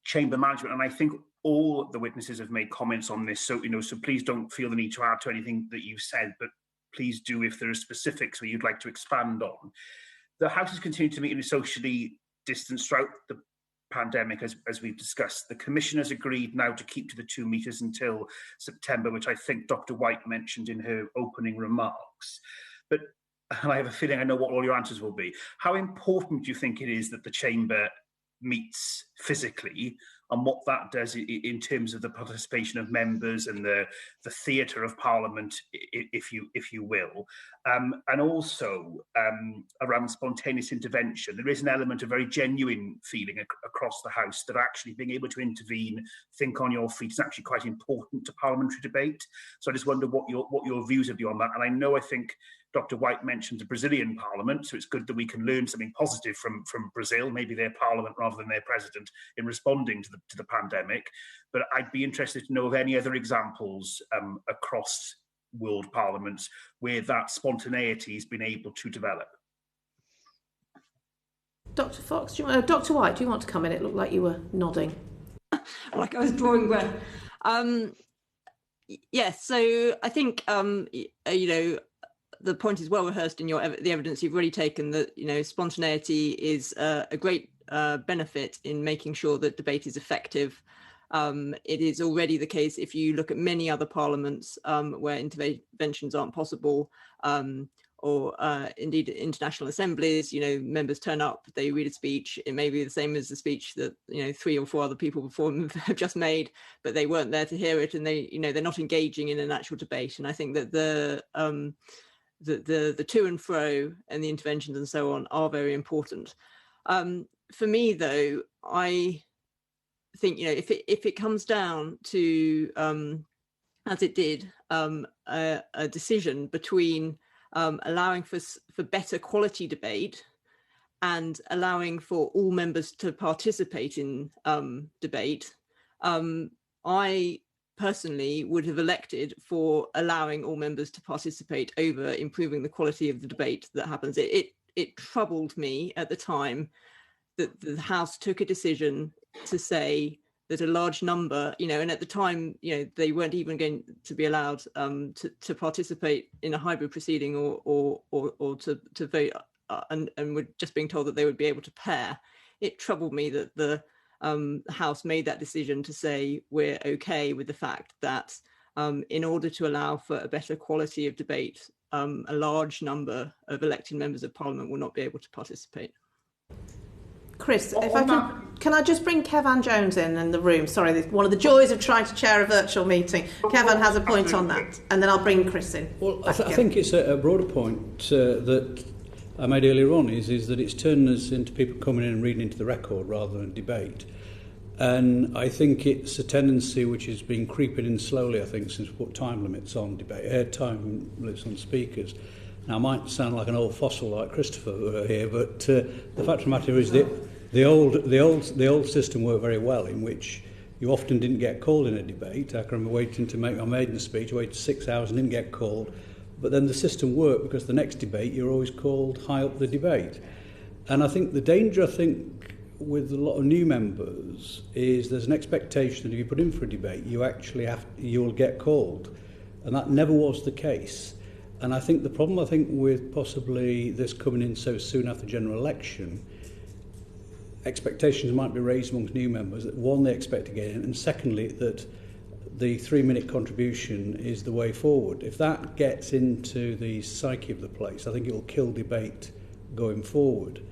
chamber management, and I think all the witnesses have made comments on this, so please don't feel the need to add to anything that you've said, but please do if there are specifics where you'd like to expand on. The House has continued to meet in a socially distanced throughout the pandemic, as we've discussed. The Commission has agreed now to keep to the 2 metres until September, which I think Dr. White mentioned in her opening remarks. But and I have a feeling I know what all your answers will be. How important do you think it is that the Chamber meets physically, and what that does in terms of the participation of members and the theatre of Parliament, if you will, and also around spontaneous intervention? There is an element of very genuine feeling across the House that actually being able to intervene, think on your feet, is actually quite important to parliamentary debate. So I just wonder what your views would be on that. And I think Dr. White mentioned the Brazilian parliament, so it's good that we can learn something positive from Brazil, maybe their parliament rather than their president, in responding to the pandemic. But I'd be interested to know of any other examples across world parliaments where that spontaneity has been able to develop. Dr. Fox, Dr. White, do you want to come in? It looked like you were nodding. Like I was drawing breath. Yes, so I think the point is well rehearsed in the evidence you've already taken, that spontaneity is a great benefit in making sure that debate is effective. It is already the case if you look at many other parliaments where interventions aren't possible, or indeed international assemblies. Members turn up, they read a speech. It may be the same as the speech that 3 or 4 other people before them have just made, but they weren't there to hear it, and they're not engaging in an actual debate. And I think that the to and fro and the interventions and so on are very important. For me, though, I think if it comes down to as it did a decision between allowing for better quality debate and allowing for all members to participate in debate, I personally would have elected for allowing all members to participate over improving the quality of the debate that happens. It troubled me at the time that the House took a decision to say that a large number, and at the time, they weren't even going to be allowed to participate in a hybrid proceeding or to vote, and were just being told that they would be able to pair. It troubled me that the House made that decision to say we're okay with the fact that in order to allow for a better quality of debate, a large number of elected members of Parliament will not be able to participate. Chris, if I can I just bring Kevan Jones in the room? Sorry, one of the joys of trying to chair a virtual meeting. Kevan has a point on that, and then I'll bring Chris in. Well, I think it's a broader point that I made earlier on is that it's turned us into people coming in and reading into the record rather than debate. And I think it's a tendency which has been creeping in slowly, I think, since we put time limits on debate, time limits on speakers. Now, I might sound like an old fossil like Christopher here, but the fact of the matter is that the old system worked very well, in which you often didn't get called in a debate. I can remember waiting to make my maiden speech, I waited 6 hours and didn't get called. But then the system worked because the next debate you're always called high up the debate. And I think the danger, with a lot of new members is there's an expectation that if you put in for a debate, you'll get called. And that never was the case. And I think the problem, with possibly this coming in so soon after the general election, expectations might be raised amongst new members that, one, they expect to get in, and secondly, that the 3-minute contribution is the way forward. If that gets into the psyche of the place, I think it will kill debate going forward.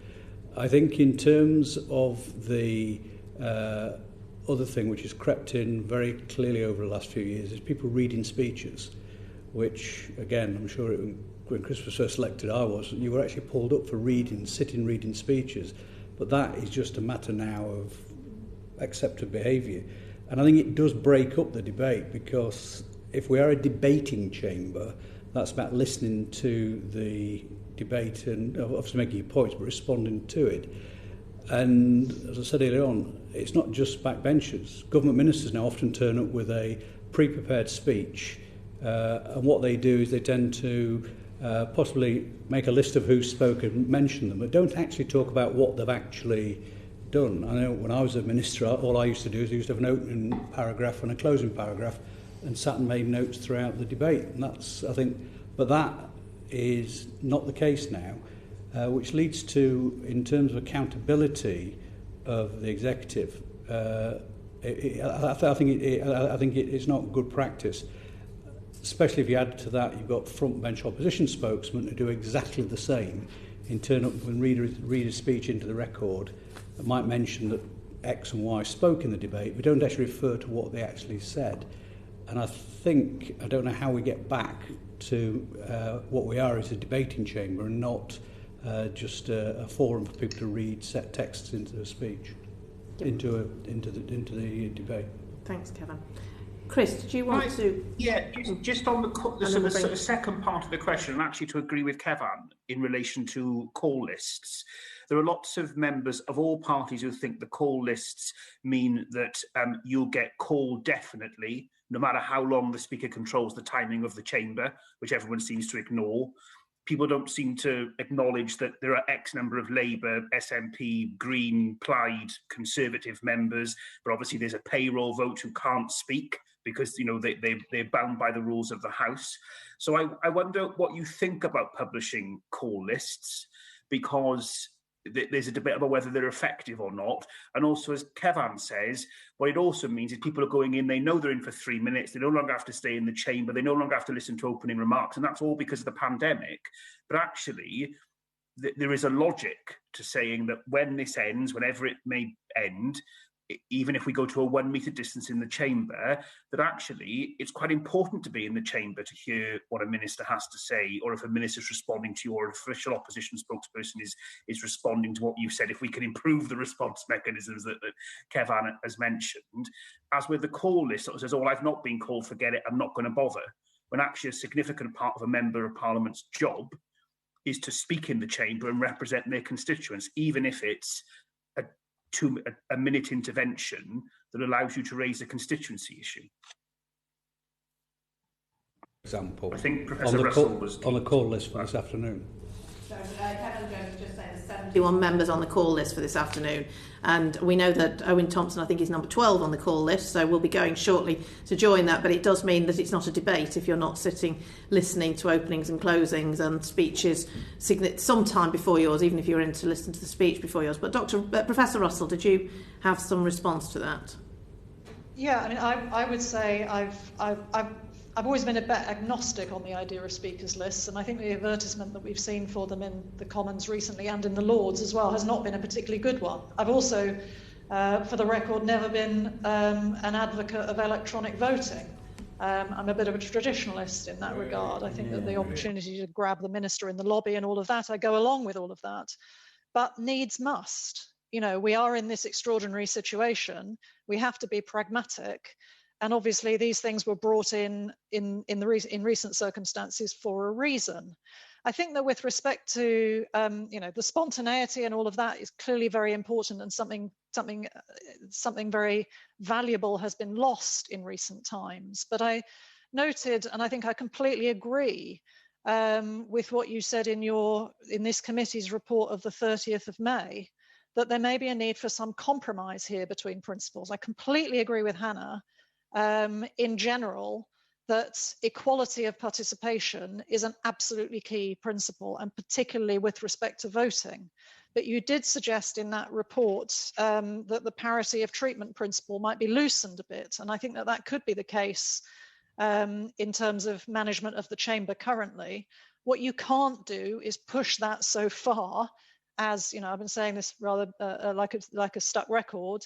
I think in terms of the other thing which has crept in very clearly over the last few years is people reading speeches, which, again, I'm sure when Chris was first elected, you were actually pulled up for sitting reading speeches. But that is just a matter now of accepted behaviour. And I think it does break up the debate, because if we are a debating chamber, that's about listening to the debate and obviously making your points, but responding to it. And as I said earlier on, it's not just backbenchers. Government ministers now often turn up with a pre-prepared speech, and what they do is they tend to possibly make a list of who spoke and mention them, but don't actually talk about what they've actually done. I know when I was a minister, all I used to do is I used to have an opening paragraph and a closing paragraph and sat and made notes throughout the debate. And that's, I think, but that is not the case now, which leads to, in terms of accountability of the executive, I think it's not good practice. Especially if you add to that, you've got front bench opposition spokesmen who do exactly the same, in turn up and read a speech into the record that might mention that X and Y spoke in the debate, but don't actually refer to what they actually said. And I don't know how we get back to what we are as a debating chamber and not just a forum for people to read set texts into a speech, into the debate. Thanks, Kevin. Chris, did you want to? Yeah, just on the sort of second part of the question, and actually to agree with Kevin in relation to call lists. There are lots of members of all parties who think the call lists mean that you'll get called definitely, no matter how long the Speaker controls the timing of the chamber, which everyone seems to ignore. People don't seem to acknowledge that there are X number of Labour, SNP, Green, Plaid, Conservative members, but obviously there's a payroll vote who can't speak because they're bound by the rules of the House. So I wonder what you think about publishing call lists, because there's a debate about whether they're effective or not. And also, as Kevin says, what it also means is people are going in, they know they're in for 3 minutes, they no longer have to stay in the chamber, they no longer have to listen to opening remarks, and that's all because of the pandemic. But actually, there is a logic to saying that when this ends, whenever it may end, even if we go to a 1 metre distance in the chamber, that actually it's quite important to be in the chamber to hear what a minister has to say, or if a minister is responding to you, or an official opposition spokesperson is responding to what you've said, if we can improve the response mechanisms that Kevin has mentioned. As with the call list, sort of says, I've not been called, forget it, I'm not going to bother. When actually a significant part of a member of Parliament's job is to speak in the chamber and represent their constituents, even if it's a minute intervention that allows you to raise a constituency issue. Example. I think Professor Russell was on the call list for this afternoon. So Kevin Jones just saying there's 71 members on the call list for this afternoon, and we know that Owen Thompson, I think, is number 12 on the call list, so we'll be going shortly to join that. But it does mean that it's not a debate if you're not sitting listening to openings and closings and speeches sometime before yours, even if you're in to listen to the speech before yours. But Professor Russell, did you have some response to that? Yeah, I mean, I would say I've always been a bit agnostic on the idea of speakers lists, and I think the advertisement that we've seen for them in the Commons recently and in the Lords as well has not been a particularly good one. I've also, for the record, never been an advocate of electronic voting. I'm a bit of a traditionalist in that regard. I think that the opportunity to grab the minister in the lobby and all of that, I go along with all of that. But needs must. You know, we are in this extraordinary situation. We have to be pragmatic. And obviously, these things were brought in recent circumstances for a reason. I think that with respect to the spontaneity and all of that is clearly very important, and something very valuable has been lost in recent times. But I noted, and I think I completely agree with what you said in this committee's report of the 30th of May, that there may be a need for some compromise here between principles. I completely agree with Hannah. In general, that equality of participation is an absolutely key principle, and particularly with respect to voting. But you did suggest in that report that the parity of treatment principle might be loosened a bit, and I think that that could be the case in terms of management of the chamber currently. What you can't do is push that so far, as you know, I've been saying this rather like a stuck record,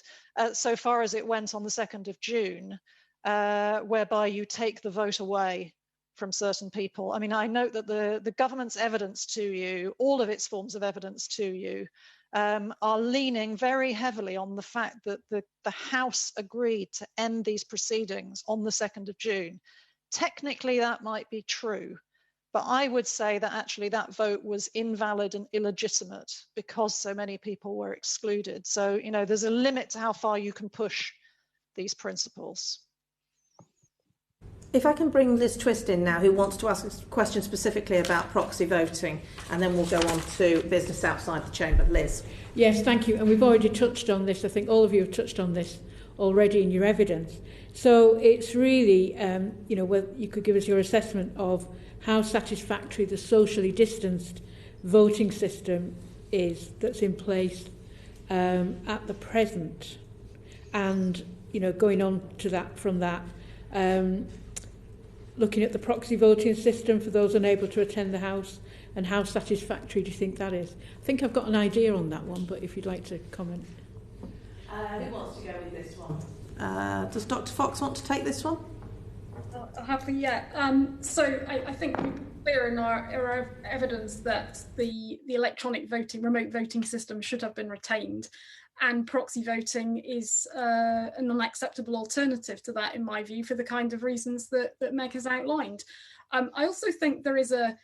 so far as it went on the 2nd of June, whereby you take the vote away from certain people. I mean, I note that the government's evidence to you, all of its forms of evidence to you, are leaning very heavily on the fact that the House agreed to end these proceedings on the 2nd of June. Technically, that might be true. But I would say that actually that vote was invalid and illegitimate because so many people were excluded. So, you know, there's a limit to how far you can push these principles. If I can bring Liz Twist in now, who wants to ask a question specifically about proxy voting, and then we'll go on to business outside the chamber. Liz. Yes, thank you. And we've already touched on this. I think all of you have touched on this already in your evidence. So it's really, whether you could give us your assessment of how satisfactory the socially distanced voting system is that's in place at the present, and going on to that from that, looking at the proxy voting system for those unable to attend the House, and how satisfactory do you think that is? I think I've got an idea on that one, but if you'd like to comment. Who wants to go with this one? Does Dr. Fox want to take this one? I'll have so I think we're clear in our evidence that the electronic voting, remote voting system should have been retained, and proxy voting is an unacceptable alternative to that, in my view, for the kind of reasons that Meg has outlined. I also think there is a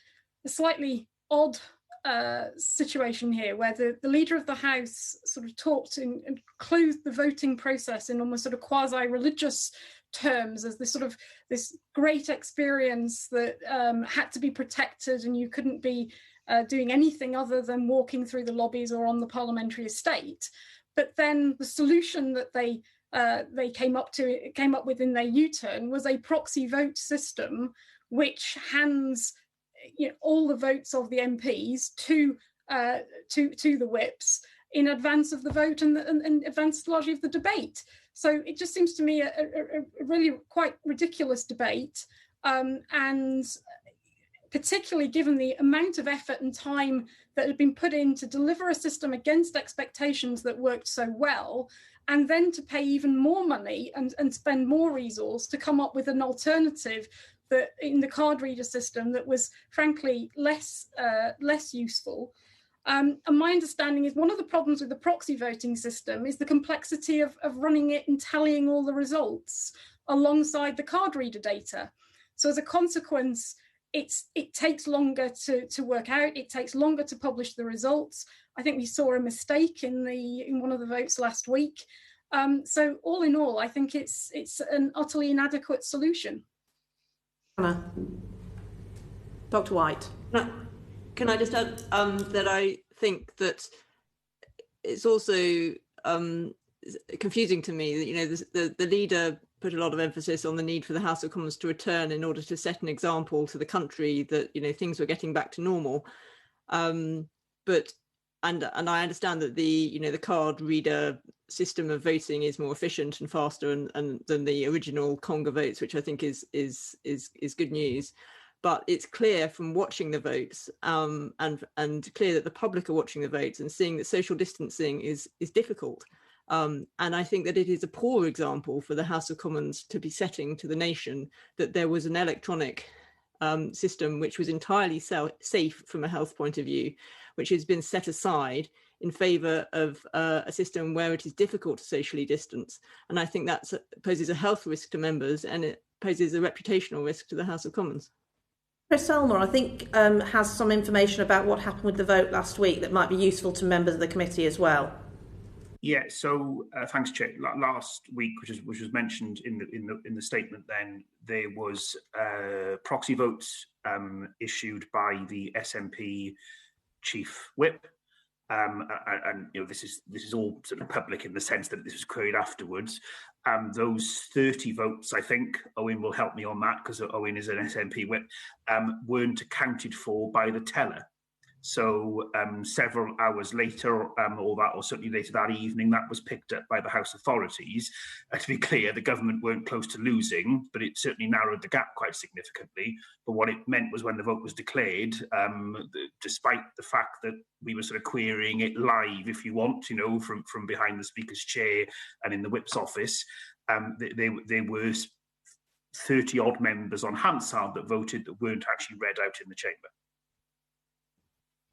slightly odd situation here where the leader of the House sort of talked and clothed the voting process in almost sort of quasi-religious terms as this great experience that had to be protected, and you couldn't be doing anything other than walking through the lobbies or on the parliamentary estate. But then the solution that they came up with in their U-turn was a proxy vote system, which hands all the votes of the MPs to the whips in advance of the vote and advance largely of the debate. So it just seems to me a really quite ridiculous debate, and particularly given the amount of effort and time that had been put in to deliver a system against expectations that worked so well, and then to pay even more money and spend more resource to come up with an alternative that in the card reader system that was frankly less useful. And my understanding is one of the problems with the proxy voting system is the complexity of running it and tallying all the results alongside the card reader data. So as a consequence, it takes longer to work out. It takes longer to publish the results. I think we saw a mistake in one of the votes last week. So all in all, I think it's an utterly inadequate solution. Anna. Dr. White. No. Can I just add that I think that it's also confusing to me that the leader put a lot of emphasis on the need for the House of Commons to return in order to set an example to the country that things were getting back to normal. But I understand that the card reader system of voting is more efficient and faster and than the original Conga votes, which I think is good news. But it's clear from watching the votes and clear that the public are watching the votes and seeing that social distancing is difficult. And I think that it is a poor example for the House of Commons to be setting to the nation that there was an electronic system which was entirely safe from a health point of view, which has been set aside in favour of a system where it is difficult to socially distance. And I think that poses a health risk to members, and it poses a reputational risk to the House of Commons. Chris Elmore, I think, has some information about what happened with the vote last week that might be useful to members of the committee as well. Yeah, so thanks, Chair. Last week, which was mentioned in the statement, then there was proxy votes issued by the SNP chief whip, and this is all sort of public in the sense that this was queried afterwards. Those 30 votes, I think, Owen will help me on that because Owen is an SNP whip, weren't accounted for by the teller. So several hours later, or certainly later that evening, that was picked up by the House authorities. To be clear, the government weren't close to losing, but it certainly narrowed the gap quite significantly. But what it meant was when the vote was declared, despite the fact that we were sort of querying it live, if you want, from behind the Speaker's chair and in the whip's office, there were 30-odd members on Hansard that voted that weren't actually read out in the chamber.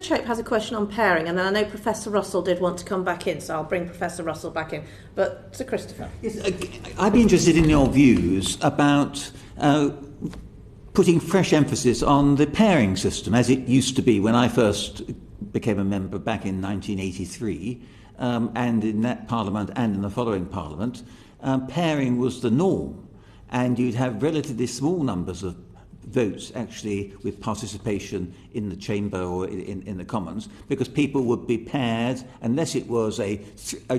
Shape has a question on pairing, and then I know Professor Russell did want to come back in, so I'll bring Professor Russell back in. But Sir Christopher. Yes, I'd be interested in your views about putting fresh emphasis on the pairing system, as it used to be when I first became a member back in 1983, and in that Parliament and in the following Parliament, pairing was the norm, and you'd have relatively small numbers of votes actually with participation in the chamber or in the Commons, because people would be paired. Unless it was a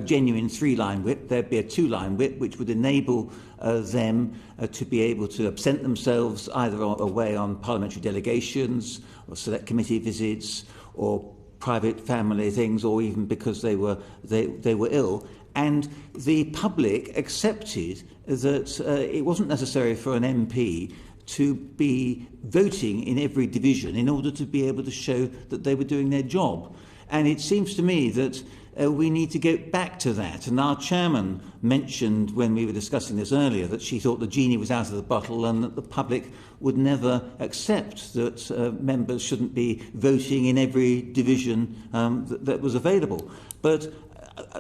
genuine three-line whip, there'd be a two-line whip which would enable them to be able to absent themselves either away on parliamentary delegations or select committee visits or private family things, or even because they were ill. And the public accepted that it wasn't necessary for an MP to be voting in every division in order to be able to show that they were doing their job. And it seems to me that we need to go back to that. And our chairman mentioned when we were discussing this earlier that she thought the genie was out of the bottle and that the public would never accept that members shouldn't be voting in every division that was available. But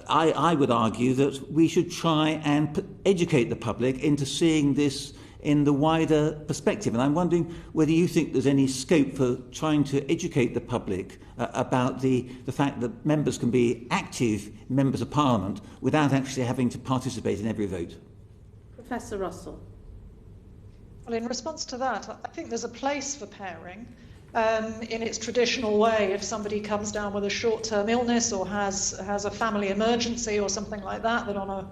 I would argue that we should try and educate the public into seeing this in the wider perspective. And I'm wondering whether you think there's any scope for trying to educate the public about the fact that members can be active members of Parliament without actually having to participate in every vote. Professor Russell. Well, in response to that, I think there's a place for pairing in its traditional way. If somebody comes down with a short-term illness or has a family emergency or something like that, that on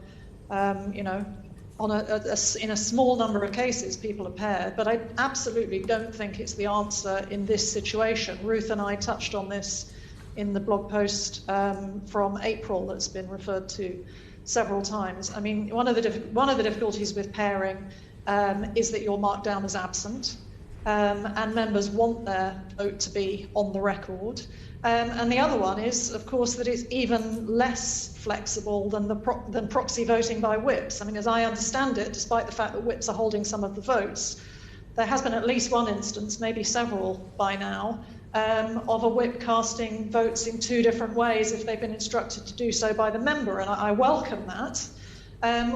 in a small number of cases, people are paired. But I absolutely don't think it's the answer in this situation. Ruth and I touched on this in the blog post from April that's been referred to several times. I mean, one of the difficulties with pairing is that you're marked down as absent, and members want their vote to be on the record. And the other one is, of course, that it's even less flexible than proxy voting by whips. I mean, as I understand it, despite the fact that whips are holding some of the votes, there has been at least one instance, maybe several by now, of a whip casting votes in two different ways if they've been instructed to do so by the member, and I welcome that.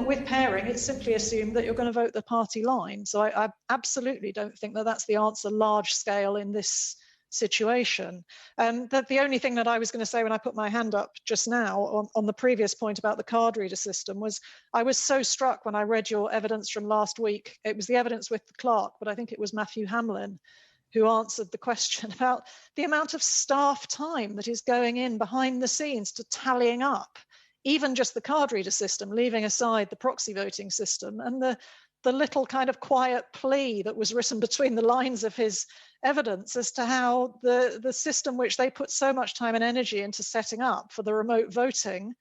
With pairing, it's simply assumed that you're going to vote the party line. So I absolutely don't think that that's the answer large scale in this situation. That the only thing that I was going to say when I put my hand up just now on the previous point about the card reader system was I was so struck when I read your evidence from last week. It was the evidence with the clerk, but I think it was Matthew Hamlin who answered the question about the amount of staff time that is going in behind the scenes to tallying up even just the card reader system, leaving aside the proxy voting system, and the little kind of quiet plea that was written between the lines of his evidence as to how the system which they put so much time and energy into setting up for the remote voting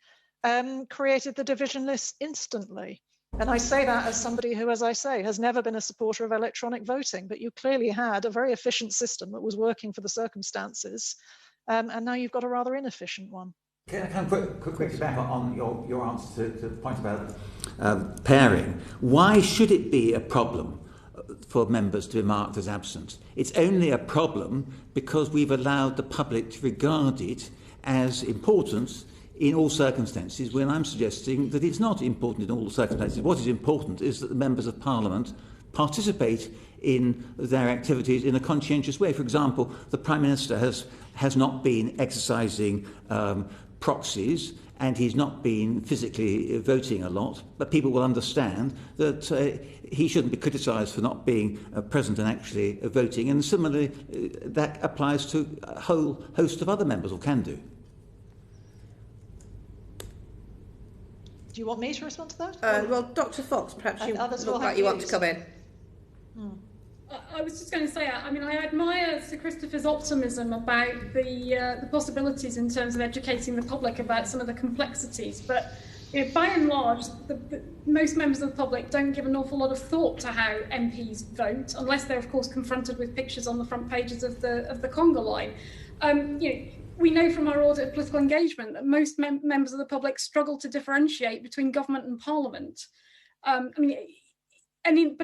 created the division list instantly. And I say that as somebody who, as I say, has never been a supporter of electronic voting, but you clearly had a very efficient system that was working for the circumstances, and now you've got a rather inefficient one. Can I come quickly back on your answer to the point about pairing? Why should it be a problem for members to be marked as absent? It's only a problem because we've allowed the public to regard it as important in all circumstances, when I'm suggesting that it's not important in all circumstances. What is important is that the members of Parliament participate in their activities in a conscientious way. For example, the Prime Minister has not been exercising proxies, and he's not been physically voting a lot, but people will understand that he shouldn't be criticised for not being present and actually voting. And similarly, that applies to a whole host of other members, or can do. Do you want me to respond to that? Well, Dr. Fox, perhaps you look like you want to come in. I was just going to say, I mean, I admire Sir Christopher's optimism about the possibilities in terms of educating the public about some of the complexities. But by and large, most members of the public don't give an awful lot of thought to how MPs vote, unless they're, of course, confronted with pictures on the front pages of the conga line. We know from our audit of political engagement that most members of the public struggle to differentiate between government and parliament. But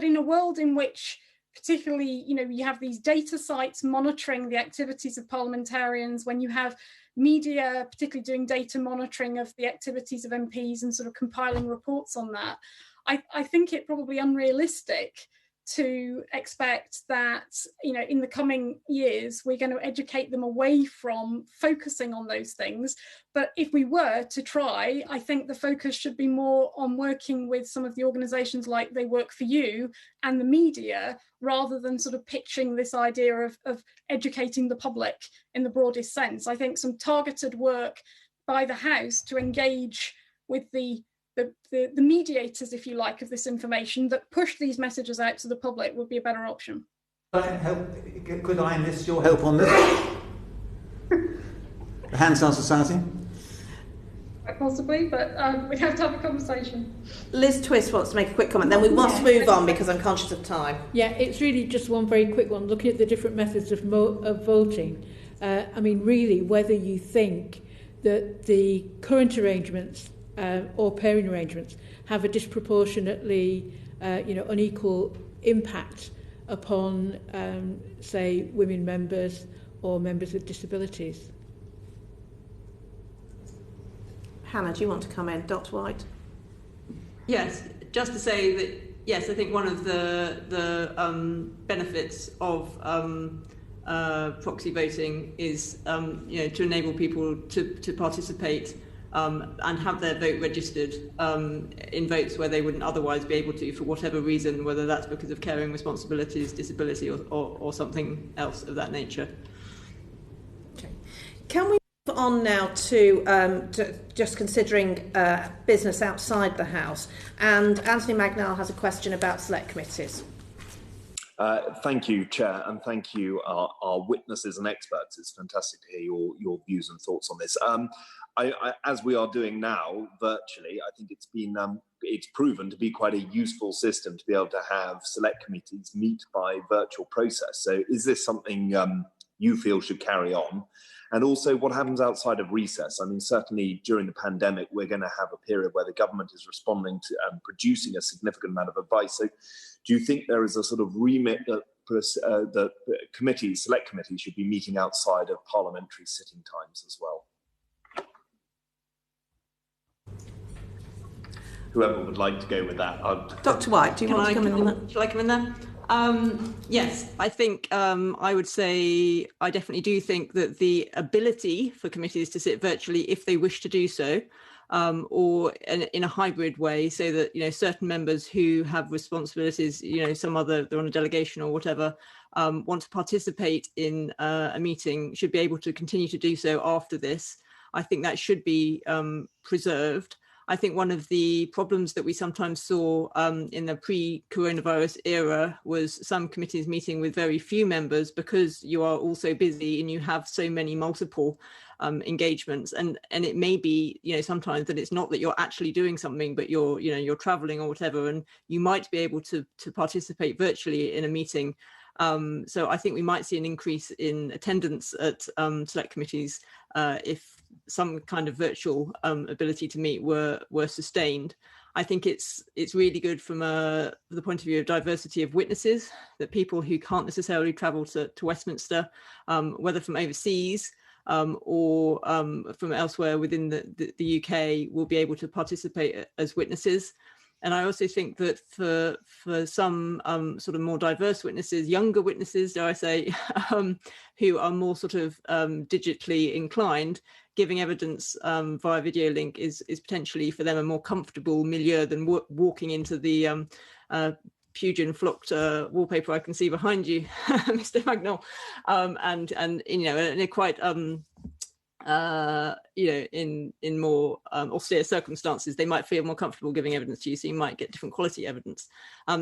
in a world in which, particularly, you have these data sites monitoring the activities of parliamentarians, when you have media, particularly doing data monitoring of the activities of MPs and sort of compiling reports on that, I think it probably unrealistic to expect that, in the coming years, we're going to educate them away from focusing on those things. But if we were to try, I think the focus should be more on working with some of the organisations like They Work For You and the media, rather than sort of pitching this idea of educating the public in the broadest sense. I think some targeted work by the House to engage with the mediators, if you like, of this information that push these messages out to the public would be a better option. Could I enlist your help on this? The Hansard Society? Possibly, but we'd have to have a conversation. Liz Twist wants to make a quick comment, then we must move on because I'm conscious of time. Yeah, it's really just one very quick one. Looking at the different methods of voting, really, whether you think that the current arrangements or pairing arrangements have a disproportionately, unequal impact upon, say, women members or members with disabilities. Hannah, do you want to come in? Dr. White? Yes, just to say that, yes, I think one of the benefits of proxy voting is, to enable people to participate and have their vote registered in votes where they wouldn't otherwise be able to, for whatever reason, whether that's because of caring responsibilities, disability, or something else of that nature. Okay. Can we move on now to just considering business outside the House? And Anthony Magnell has a question about select committees. Thank you, Chair, and thank you, our witnesses and experts. It's fantastic to hear your views and thoughts on this. As we are doing now, virtually, I think it's proven to be quite a useful system to be able to have select committees meet by virtual process. So is this something you feel should carry on? And also, what happens outside of recess? I mean, certainly during the pandemic, we're going to have a period where the government is responding to and producing a significant amount of advice. So do you think there is a sort of remit that the select committees should be meeting outside of parliamentary sitting times as well? Whoever would like to go with that. Dr. White, do you want to come in on that? Shall I come in there? Yes, I think I would say I definitely do think that the ability for committees to sit virtually if they wish to do so, or in a hybrid way, so that certain members who have responsibilities, they're on a delegation or whatever, want to participate in a meeting, should be able to continue to do so after this. I think that should be preserved. I think one of the problems that we sometimes saw in the pre-coronavirus era was some committees meeting with very few members, because you are all so busy and you have so many multiple engagements, and it may be, you know, sometimes that it's not that you're actually doing something, but you're traveling or whatever, and you might be able to participate virtually in a meeting. So I think we might see an increase in attendance at select committees if some kind of virtual ability to meet were sustained. I think it's really good from the point of view of diversity of witnesses, that people who can't necessarily travel to Westminster, whether from overseas or from elsewhere within the UK, will be able to participate as witnesses. And I also think that for some sort of more diverse witnesses, younger witnesses, dare I say, who are more sort of digitally inclined, giving evidence via video link is potentially for them a more comfortable milieu than walking into the Pugin flocked wallpaper I can see behind you, Mr. Magnol, and you know, and they're quite you know, in more austere circumstances, they might feel more comfortable giving evidence to you, so you might get different quality evidence.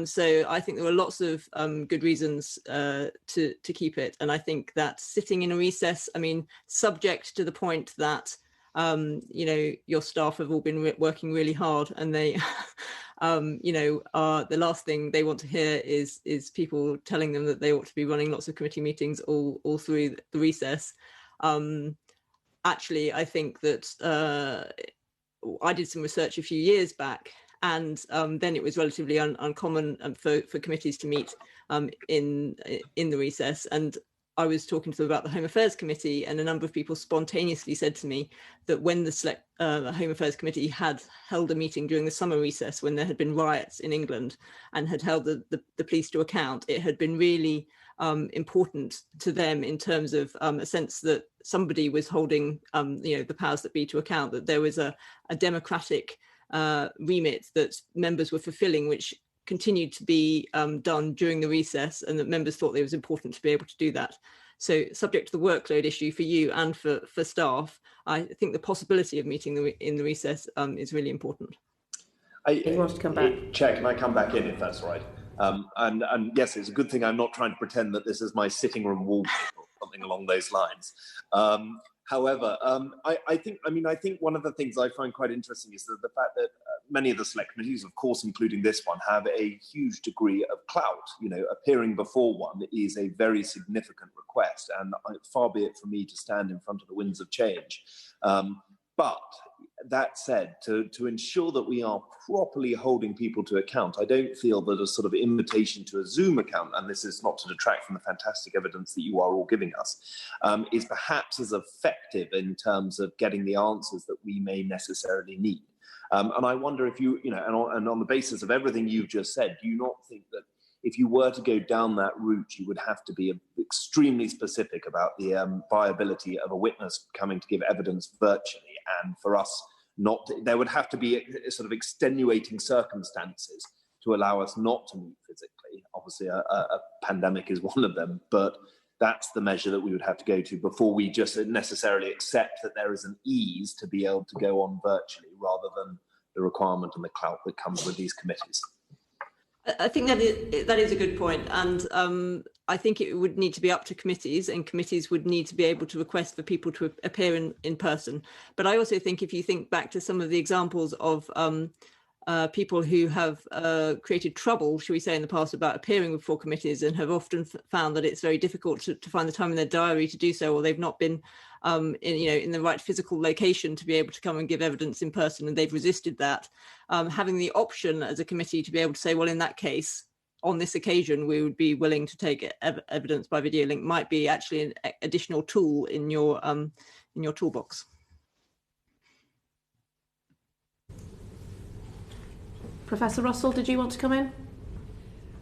So I think there are lots of good reasons to keep it, and I think that sitting in a recess, I mean, subject to the point that you know, your staff have all been working really hard, and they you know, the last thing they want to hear is people telling them that they ought to be running lots of committee meetings all through the recess. Actually, I think that I did some research a few years back, and then it was relatively uncommon for committees to meet in the recess. And I was talking to them about the Home Affairs Committee, and a number of people spontaneously said to me that when the Home Affairs Committee had held a meeting during the summer recess, when there had been riots in England and had held the police to account, it had been really important to them in terms of a sense that somebody was holding you know, the powers that be to account, that there was a democratic remit that members were fulfilling, which continued to be done during the recess, and that members thought it was important to be able to do that. So subject to the workload issue for you and for staff, I think the possibility of meeting in the recess is really important. He wants to come back. Chair, can I come back in if that's all right? And yes, it's a good thing I'm not trying to pretend that this is my sitting room wallpaper or something along those lines. However, I think one of the things I find quite interesting is the fact that many of the select committees, of course, including this one, have a huge degree of clout. You know, appearing before one is a very significant request, and far be it from me to stand in front of the winds of change. But that said, to ensure that we are properly holding people to account, I don't feel that a sort of invitation to a Zoom account, and this is not to detract from the fantastic evidence that you are all giving us, is perhaps as effective in terms of getting the answers that we may necessarily need. And I wonder if you know, and on the basis of everything you've just said, do you not think that if you were to go down that route, you would have to be extremely specific about the viability of a witness coming to give evidence virtually, and for us there would have to be a sort of extenuating circumstances to allow us not to meet physically. Obviously, a pandemic is one of them, but that's the measure that we would have to go to before we just necessarily accept that there is an ease to be able to go on virtually, rather than the requirement and the clout that comes with these committees. I think that is a good point, and I think it would need to be up to committees, and committees would need to be able to request for people to appear in person. But I also think if you think back to some of the examples of people who have created trouble, shall we say, in the past about appearing before committees, and have often found that it's very difficult to find the time in their diary to do so, or they've not been in the right physical location to be able to come and give evidence in person, and they've resisted that. Having the option as a committee to be able to say, well, in that case, on this occasion, we would be willing to take evidence by video link, might be actually an additional tool in your toolbox. Professor Russell, did you want to come in?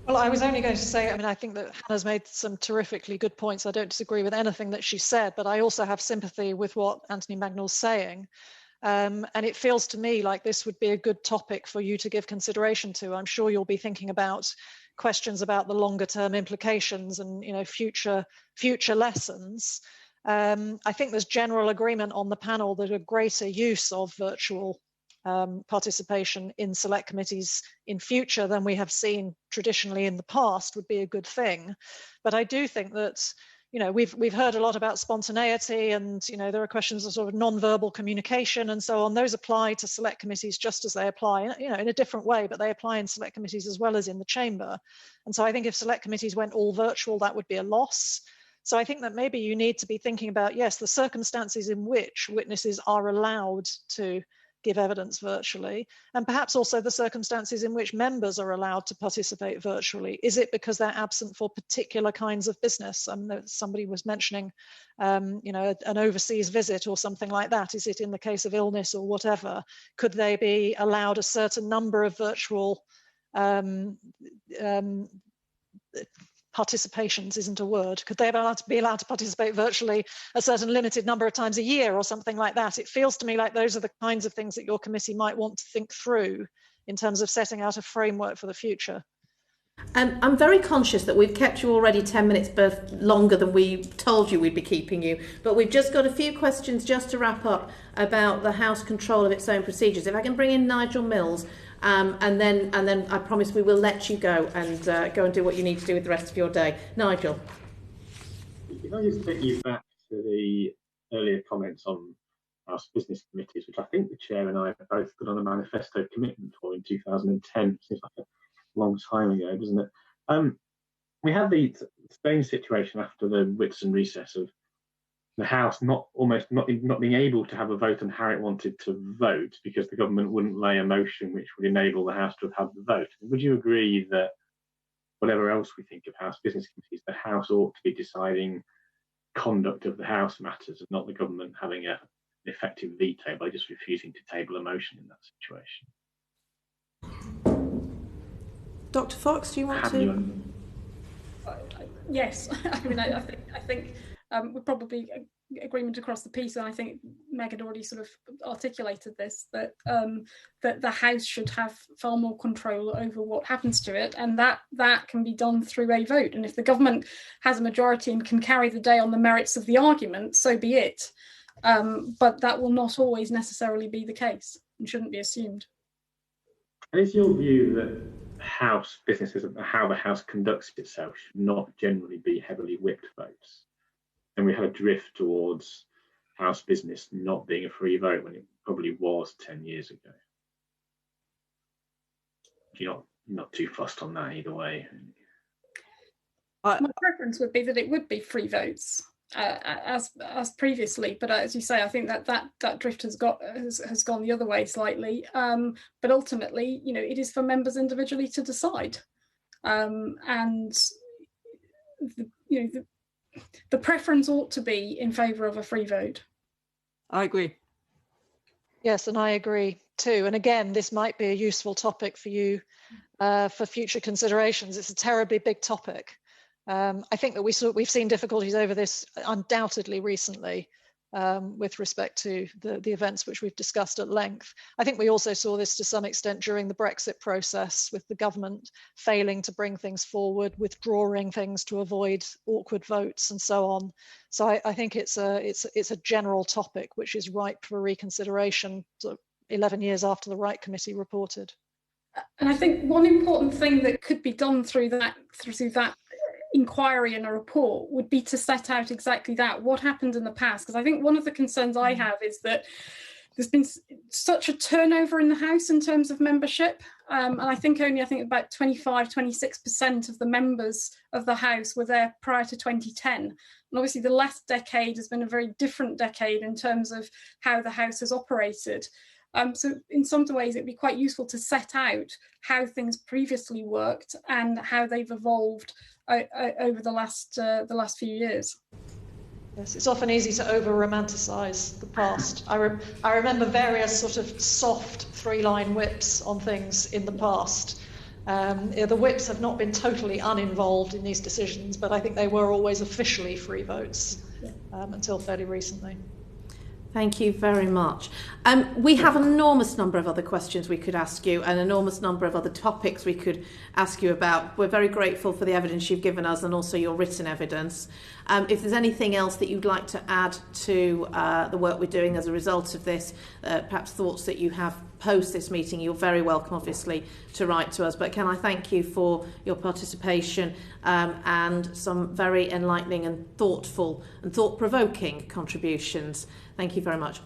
Well, I was only going to say, I mean, I think that Hannah's made some terrifically good points. I don't disagree with anything that she said, but I also have sympathy with what Anthony Magnol's saying. And it feels to me like this would be a good topic for you to give consideration to. I'm sure you'll be thinking about questions about the longer term implications and, you know, future lessons. I think there's general agreement on the panel that a greater use of virtual participation in select committees in future than we have seen traditionally in the past would be a good thing. But I do think that, you know, we've heard a lot about spontaneity, and, you know, there are questions of sort of non-verbal communication and so on. Those apply to select committees just as they apply, you know, in a different way, but they apply in select committees as well as in the chamber. And so I think if select committees went all virtual, that would be a loss. So I think that maybe you need to be thinking about, yes, the circumstances in which witnesses are allowed to give evidence virtually, and perhaps also the circumstances in which members are allowed to participate virtually. Is it because they're absent for particular kinds of business? Somebody was mentioning, you know, an overseas visit or something like that. Is it in the case of illness or whatever? Could they be allowed a certain number of virtual participations isn't a word. Could they be allowed to participate virtually a certain limited number of times a year or something like that? It feels to me like those are the kinds of things that your committee might want to think through in terms of setting out a framework for the future. I'm very conscious that we've kept you already 10 minutes longer than we told you we'd be keeping you, but we've just got a few questions just to wrap up about the House control of its own procedures. If I can bring in Nigel Mills, and then I promise we will let you go and do what you need to do with the rest of your day. Nigel. If I just take you back to the earlier comments on House business committees, which I think the Chair and I have both put on a manifesto commitment for in 2010, seems like a long time ago, doesn't it? We had the strange situation after the Whitsun recess of the House not being able to have a vote on how it wanted to vote because the government wouldn't lay a motion which would enable the House to have had the vote. Would you agree that whatever else we think of House business committees, the House ought to be deciding conduct of the House matters and not the government having an effective veto by just refusing to table a motion in that situation? Dr. Fox, do you want to? Yes, I mean, I think we're probably agreement across the piece, and I think Meg had already sort of articulated this, that that the House should have far more control over what happens to it, and that can be done through a vote. And if the government has a majority and can carry the day on the merits of the argument, so be it. But that will not always necessarily be the case and shouldn't be assumed. And is your view that House businesses, how the House conducts itself, should not generally be heavily whipped votes? And we had a drift towards House business not being a free vote when it probably was 10 years ago. You're not too fussed on that either way. My preference would be that it would be free votes as previously, but as you say, I think that drift has gone the other way slightly. But ultimately, you know, it is for members individually to decide, and the preference ought to be in favour of a free vote. I agree. Yes, and I agree too. And again, this might be a useful topic for you for future considerations. It's a terribly big topic. I think that we've seen difficulties over this undoubtedly recently with respect to the events which we've discussed at length. I think we also saw this to some extent during the Brexit process, with the government failing to bring things forward, withdrawing things to avoid awkward votes and so on. So I think it's a general topic which is ripe for reconsideration sort of 11 years after the Wright Committee reported. And I think one important thing that could be done through that inquiry in a report would be to set out exactly that, what happened in the past. Because I think one of the concerns I have is that there's been such a turnover in the House in terms of membership. And I think about 26% of the members of the House were there prior to 2010. And obviously the last decade has been a very different decade in terms of how the House has operated. So in some ways, it'd be quite useful to set out how things previously worked and how they've evolved over the last few years. Yes, it's often easy to over-romanticise the past. I remember various sort of soft three-line whips on things in the past. The whips have not been totally uninvolved in these decisions, but I think they were always officially free votes until fairly recently. Thank you very much. We have an enormous number of other questions we could ask you, an enormous number of other topics we could ask you about. We're very grateful for the evidence you've given us and also your written evidence. If there's anything else that you'd like to add to the work we're doing as a result of this, perhaps thoughts that you have post this meeting, you're very welcome, obviously, to write to us. But can I thank you for your participation and some very enlightening and thoughtful and thought-provoking contributions. Thank you very much.